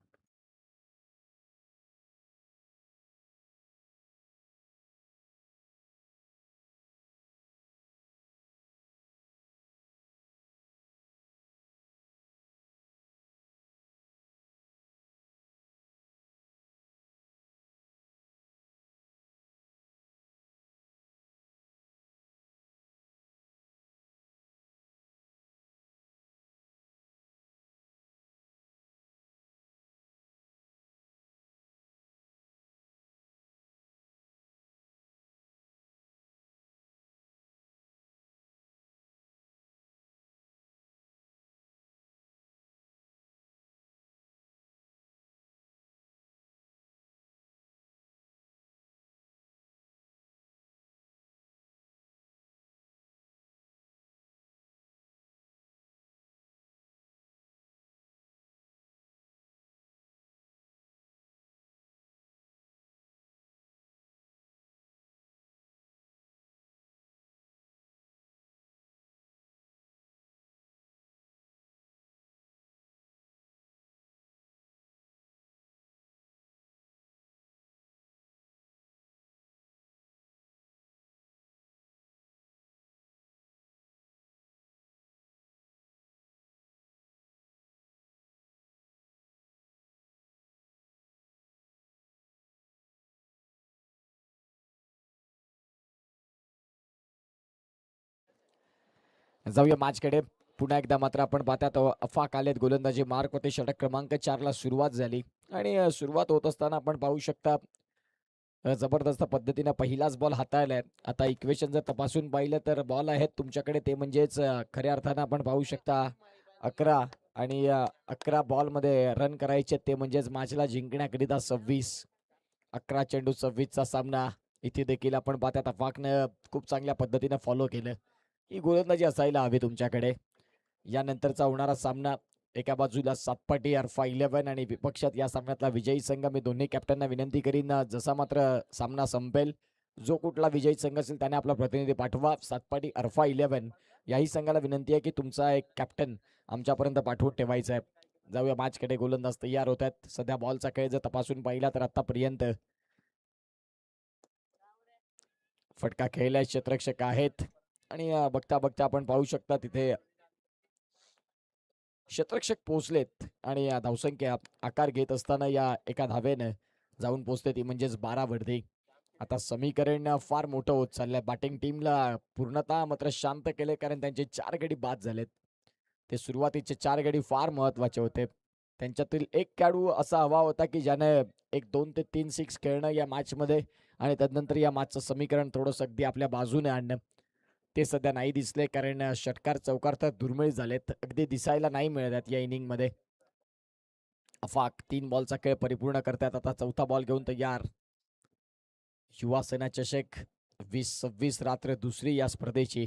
जाऊया मॅचकडे. पुन्हा एकदा मात्र आपण पाहतात अफाक आलेत गोलंदाजी मार्क होते. षटक क्रमांक 4ला सुरुवात झाली आणि सुरुवात होत असताना आपण पाहू शकता जबरदस्त पद्धतीने पहिलाच बॉल हाताळलाय. आता इक्वेशन जर तपासून पाहिलं तर बॉल आहेत तुमच्याकडे ते म्हणजेच खऱ्या अर्थानं आपण पाहू शकता 11 आणि 11 बॉलमध्ये रन करायचे ते म्हणजेच मॅचला जिंकण्याकरिता 26. 11 चेंडू 26चा सामना. इथे देखील आपण पाहतात अफाकनं खूप चांगल्या पद्धतीने फॉलो केलं. ही गोलंदाजी असायला हवी तुमच्याकडे. यानंतरचा होणारा सामना एका बाजूला सातपाटी अर्फा 11 आणि विपक्षात या सामन्यातला विजयी संघ. मी दोन्ही कॅप्टनना विनंती करीन जसा मात्र सामना संपेल जो कुठला विजयी संघ असेल त्याने आपला प्रतिनिधी पाठवा. सातपाटी अर्फा 11 याही संघाला विनंती आहे की तुमचा एक कॅप्टन आमच्यापर्यंत पाठवून ठेवायचा आहे. जाऊया मॅचकडे. गोलंदाज तयार होत आहेत. सध्या बॉलचा खेळ जर तपासून पाहिला तर आतापर्यंत फटका खेळल्या क्षेत्ररक्षक आहेत आणि बघता बघता आपण पाहू शकता तिथे क्षेत्ररक्षक पोहोचलेत आणि धावसंख्या आकार घेत असताना या एका धावेनं जाऊन पोहोचते ती म्हणजेच 12 वरती. आता समीकरण फार मोठं होत चाललंय. बॅटिंग टीमला पूर्णतः मात्र शांत केले कारण त्यांचे 4 गडी बाद झालेत. ते सुरुवातीचे 4 गडी फार महत्वाचे होते. त्यांच्यातील एक खेळाडू असा हवा होता की ज्याने एक 2 ते 3 सिक्स खेळणं या मॅचमध्ये आणि त्यानंतर या मॅचचं समीकरण थोडंसं अगदी आपल्या बाजूने आणणं. ते सध्या नाही दिसले कारण षटकार चौकार तर दुर्मिळ झालेत. अगदी दिसायला नाही मिळत या इनिंगमध्ये. अफाक 3 बॉलचा खेळ परिपूर्ण करतात. आता चौथा बॉल घेऊन तयार. युवा सेना चषक 2026 रात्र दुसरी या स्पर्धेची.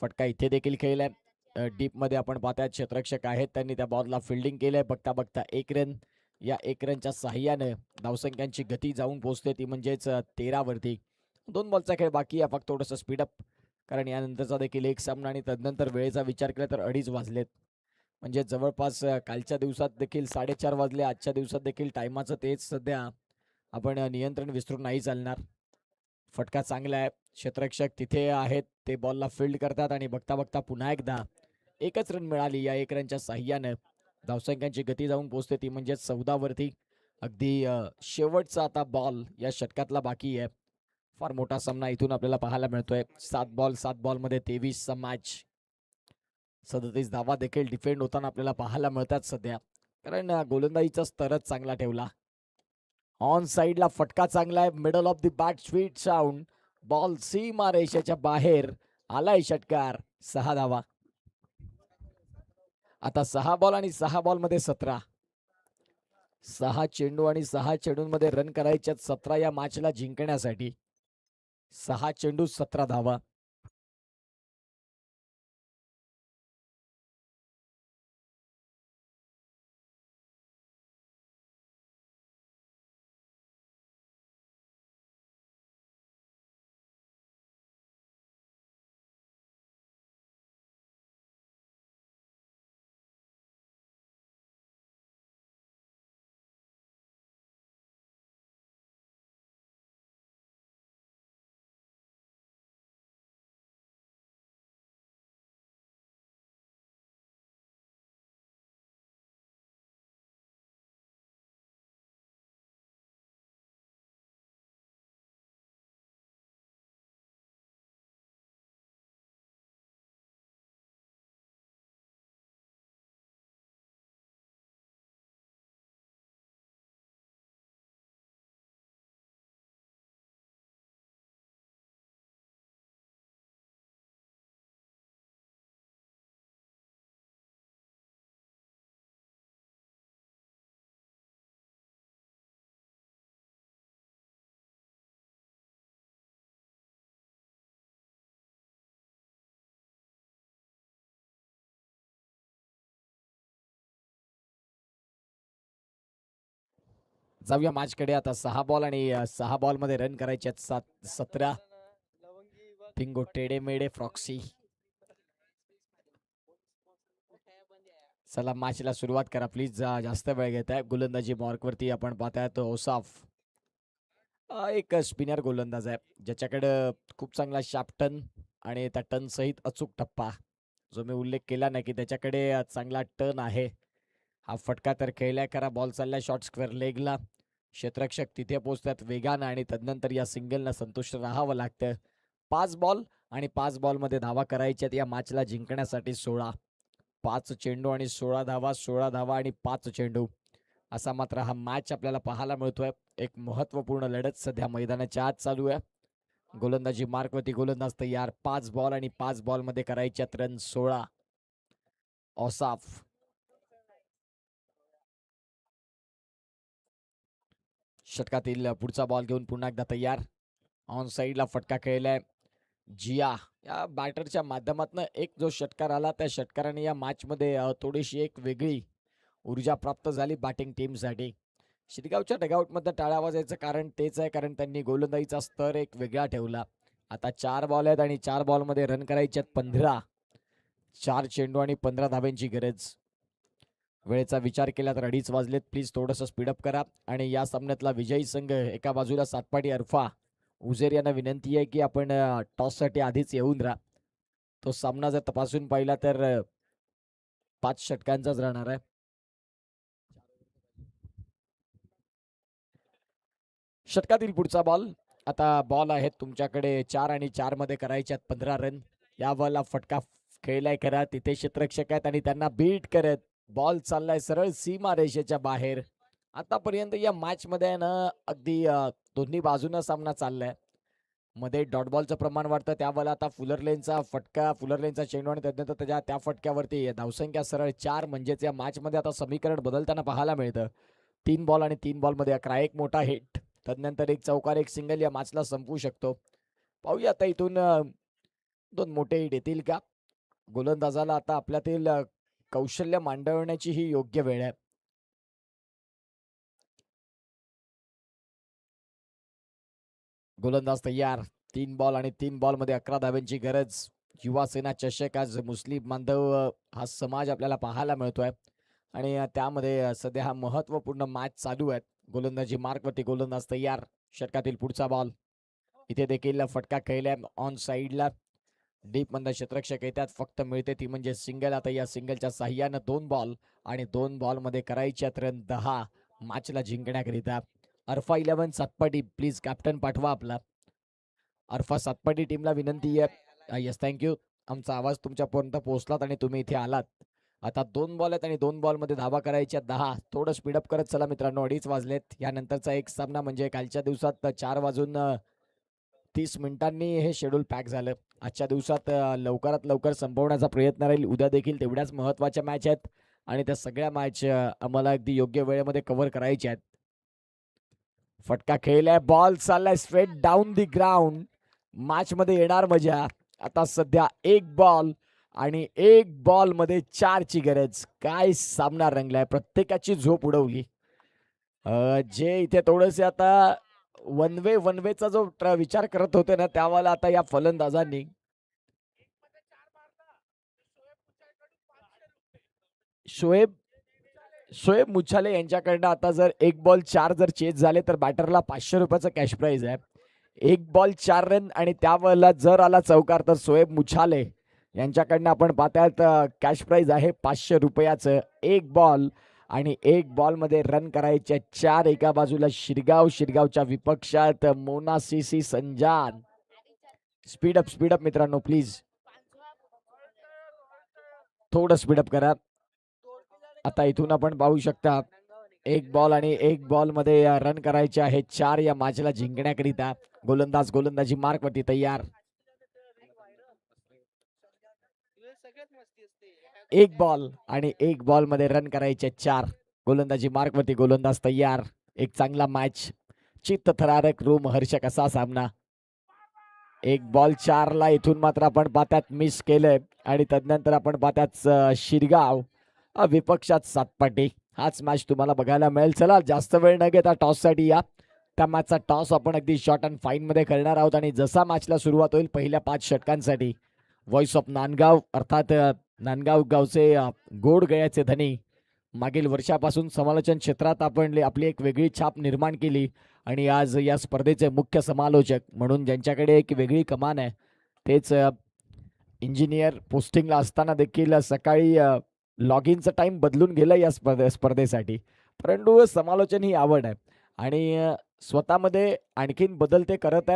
फटका इथे देखील खेळलाय. डीप मध्ये आपण पाहताय क्षेत्ररक्षक आहेत त्यांनी त्या बॉलला फिल्डिंग केलंय. बघता बघता 1 रन. या 1 रनच्या साह्यानं धावसंख्यांची गती जाऊन पोहोचते ती म्हणजेच 13 वरती. 2 बॉलचा खेळ बाकी आहे. फक्त थोडंसं स्पीडअप कारण यानंतरचा देखील एक सामना आणि तदनंतर वेळेचा विचार केला तर 2:30 वाजलेत. म्हणजे जवळपास कालच्या दिवसात देखील 4:30 वाजले. आजच्या दिवसात देखील टायमाचं तेच सध्या आपण नियंत्रण विसरून नाही चालणार. फटका चांगला आहे. क्षेत्ररक्षक तिथे आहेत ते बॉलला फील्ड करतात आणि बघता बघता पुन्हा एकदा एकच रन मिळाली. या 1 रनच्या साह्यानं धावसंख्यांची गती जाऊन पोहोचते ती म्हणजे 14 वरती. अगदी शेवटचा आता बॉल या षटकातला बाकी आहे. फार मोठा सामना इथून आपल्याला पाहायला मिळतोय. 7 बॉलमध्ये 23चा मॅच. 37 धावा देखील डिफेंड होताना आपल्याला पाहायला मिळतात सध्या कारण गोलंदाजीचा स्तरच चांगला ठेवला. ऑन साइडला फटका चांगला आहे. Middle of the bat sweet sound. Ball सीमा रेषेच्या बाहेर आलाय षटकार. 6 धावा. आता 6 बॉल आणि 6 बॉलमध्ये 17. 6 चेंडू आणि 6 चेंडूंमध्ये रन करायच्यात 17 या मॅचला जिंकण्यासाठी. 6 चेंडू 17 धावा. जाऊया मॅचकडे. आता 6 बॉल आणि 6 बॉलमध्ये रन करायचे आहेत 17. पिंगो टेडे मेडे फ्रॉक्सी. चला मॅचला सुरुवात करा प्लीज. जास्त वेळ घेत आहे. गोलंदाजी मार्कवरती आपण पाहताय तो ओसाफ. एक स्पिनर गोलंदाज आहे ज्याच्याकडे खूप चांगला शार्प टर्न आणि त्या टर्न सहित अचूक टप्पा जो मी उल्लेख केला नाही की त्याच्याकडे चांगला टर्न आहे. हा फटका तर खेळलाय खरा. बॉल चाललाय शॉर्ट स्क्वेअर लेगला. क्षेत्ररक्षक तिथे पोहोचतात वेगानं आणि तदनंतर या सिंगलनं संतुष्ट राहावं लागतं. 5 बॉल आणि 5 बॉलमध्ये धावा करायच्यात या मॅचला जिंकण्यासाठी. 16 5 चेंडू आणि 16 धावा, 16 धावा आणि 5 चेंडू असा मात्र हा मॅच आपल्याला पाहायला मिळतोय. एक महत्वपूर्ण लढत सध्या मैदानाच्या आत चालू आहे. गोलंदाजी मार्कवरती गोलंदाज तयार. 5 बॉल आणि 5 बॉलमध्ये करायच्यात रन 16. औसाफ षटकातील पुढचा बॉल घेऊन पुन्हा एकदा तयार. ऑन साईडला फटका खेळलाय जिया. या बॅटरच्या माध्यमातून एक जो षटकार आला त्या षटकाराने या मॅचमध्ये थोडीशी एक वेगळी ऊर्जा प्राप्त झाली बॅटिंग टीमसाठी. शिरगावच्या डगआउटमध्ये टाळ्या वाजायचं कारण तेच आहे, कारण त्यांनी गोलंदाजीचा स्तर एक वेगळा ठेवला. आता 4 बॉल आहेत आणि 4 बॉलमध्ये रन करायचे आहेत 15. 4 चेंडू आणि 15 धाब्यांची गरज. वेळेचा विचार केला तर 2:30 वाजलेत. प्लीज थोडंसं स्पीडअप करा. आणि या सामन्यातला विजयी संघ एका बाजूला सातपाटी अर्फा. उजेर यांना विनंती आहे की आपण टॉससाठी आधीच येऊन राहा. तो सामना जर तपासून पाहिला तर 5 षटकांचाच राहणार आहे. षटकातील पुढचा बॉल. आता बॉल आहेत तुमच्याकडे 4 आणि 4 मध्ये करायच्यात 15 रन. या बॉलला फटका खेळलाय करा. तिथे क्षेत्ररक्षक आहेत आणि त्यांना बीट करत बॉल चाललाय सरळ सीमा रेषेच्या बाहेर. आतापर्यंत या मॅच मध्ये ना अगदी दोन्ही बाजूनं सामना चाललाय. मध्ये डॉट बॉलचं प्रमाण वाढतं त्यावेळेला आता फुलरलेनचा फटका, फुलरलेनचा चेंडू आणि त्यानंतर त्या फटक्यावरती धावसंख्या सरळ 4. म्हणजेच या मॅच मध्ये आता समीकरण बदलताना पाहायला मिळतं. 3 बॉल आणि 3 बॉल मध्ये 11. एक मोठा हिट, त्यानंतर एक चौकार, एक सिंगल या मॅचला संपवू शकतो. पाहूया आता इथून 2 मोठे हिट येतील का. गोलंदाजाला आता आपल्यातील कौशल्य मांडवण्याची ही योग्य वेळ आहे. गोलंदाज तयार. 3 बॉल आणि 3 बॉल मध्ये 11 धाब्यांची गरज. युवा सेना चषक आज मुस्लिम बांधव हा समाज आपल्याला पाहायला मिळतोय आणि त्यामध्ये सध्या हा महत्वपूर्ण मॅच चालू आहे. गोलंदाजी मार्कवरती गोलंदाज तयार. षटकातील पुढचा बॉल. इथे देखील फटका खेळलाय ऑन साईडला. डीप मध्ये क्षेत्ररक्षक येतात, फक्त मिळते ती म्हणजे सिंगल. आता या सिंगलच्या साह्यानं 2 बॉल आणि 2 बॉल मध्ये करायच्यात रन 10 मॅचला जिंकण्याकरिता. अर्फा 11 सातपाटी प्लीज कॅप्टन पाठवा आपला. अर्फा सातपाटी टीमला विनंती आहे. Yes thank you. आमचा आवाज तुमच्यापर्यंत पोहोचलात आणि तुम्ही इथे आलात. आता 2 बॉल आहेत आणि 2 बॉलमध्ये धावा करायच्या 10. थोडं स्पीडअप करत चला मित्रांनो. 2:30 वाजलेत. यानंतरचा एक सामना म्हणजे कालच्या दिवसात 4:30 हे शेड्यूल पॅक झालं. आजच्या दिवसात लवकरात लवकर संपवण्याचा प्रयत्न राहील. उद्या देखील तेवढ्याच महत्वाच्या मॅच आहेत आणि त्या सगळ्या मॅच आम्हाला अगदी योग्य वेळेमध्ये कव्हर करायच्या आहेत. फटका खेळलाय, बॉल चाललाय straight down the ground. Match मध्ये येणार मजा. आता सध्या 1 बॉल आणि 1 बॉल मध्ये 4 ची गरज. काय सामना रंगलाय, प्रत्येकाची झोप उडवली. जे इथे थोडेसे आता वन वेचा जो विचार करत होते ना त्यावेळेला आता या फलंदाजांनी शोएब मुछाले यांच्याकडनं आता जर 1 बॉल 4 जर चेस झाले तर बॅटरला 500 रुपयाचं कॅश प्राइज आहे. 1 बॉल 4 रन आणि त्यावेळेला जर आला चौकार तर शोएब मुछाले यांच्याकडनं आपण पाहतायत कॅश प्राइज आहे 500 रुपयाचं. 1 बॉल आणि 1 बॉल मध्ये रन करायचे 4. एका बाजूला शिरगावच्या विपक्षात मोना सीसी संजान. स्पीडअप मित्रांनो प्लीज, थोडं स्पीडअप करा. आता इथून आपण पाहू शकता 1 बॉल आणि 1 बॉल मध्ये रन करायचे आहे 4 या मॅचला जिंकण्याकरिता. गोलंदाजी मार्कवरती तयार. 1 बॉल आणि 1 बॉल मध्ये रन करायचे 4. गोलंदाजी मार्कवरती गोलंदाज तयार. एक चांगला मॅच, चित्तथरारक रोमहर्षक असा सामना. 1 बॉल 4 ला इथून मात्र आपण पाहतात मिस केलंय आणि त्यानंतर आपण पाहतात शिरगाव विपक्षात सातपाटी. हाच मॅच तुम्हाला बघायला मिळेल. चला जास्त वेळ न घेता टॉस साठी या. त्या मॅचचा टॉस आपण अगदी शॉर्ट अँड फाईन मध्ये करणार आहोत आणि जसा मॅचला सुरुवात होईल पहिल्या 5 षटकांसाठी व्हॉइस ऑफ नांदगाव अर्थात नांदगाव गावचे गोड गळ्याचे धनी मागील वर्षापासून समालोचन क्षेत्रात आपण आपली एक वेगळी छाप निर्माण केली आणि आज या स्पर्धेचे मुख्य समालोचक म्हणून ज्यांच्याकडे एक वेगळी कमान आहे तेच इंजिनियर पोस्टिंगला असताना देखील सकाळी लॉग इनचा टाइम बदलून गेला या स्पर्धेसाठी. परंतु समालोचन ही आवड आहे आणि स्वतःमध्ये आणखीन बदल ते करत आहेत.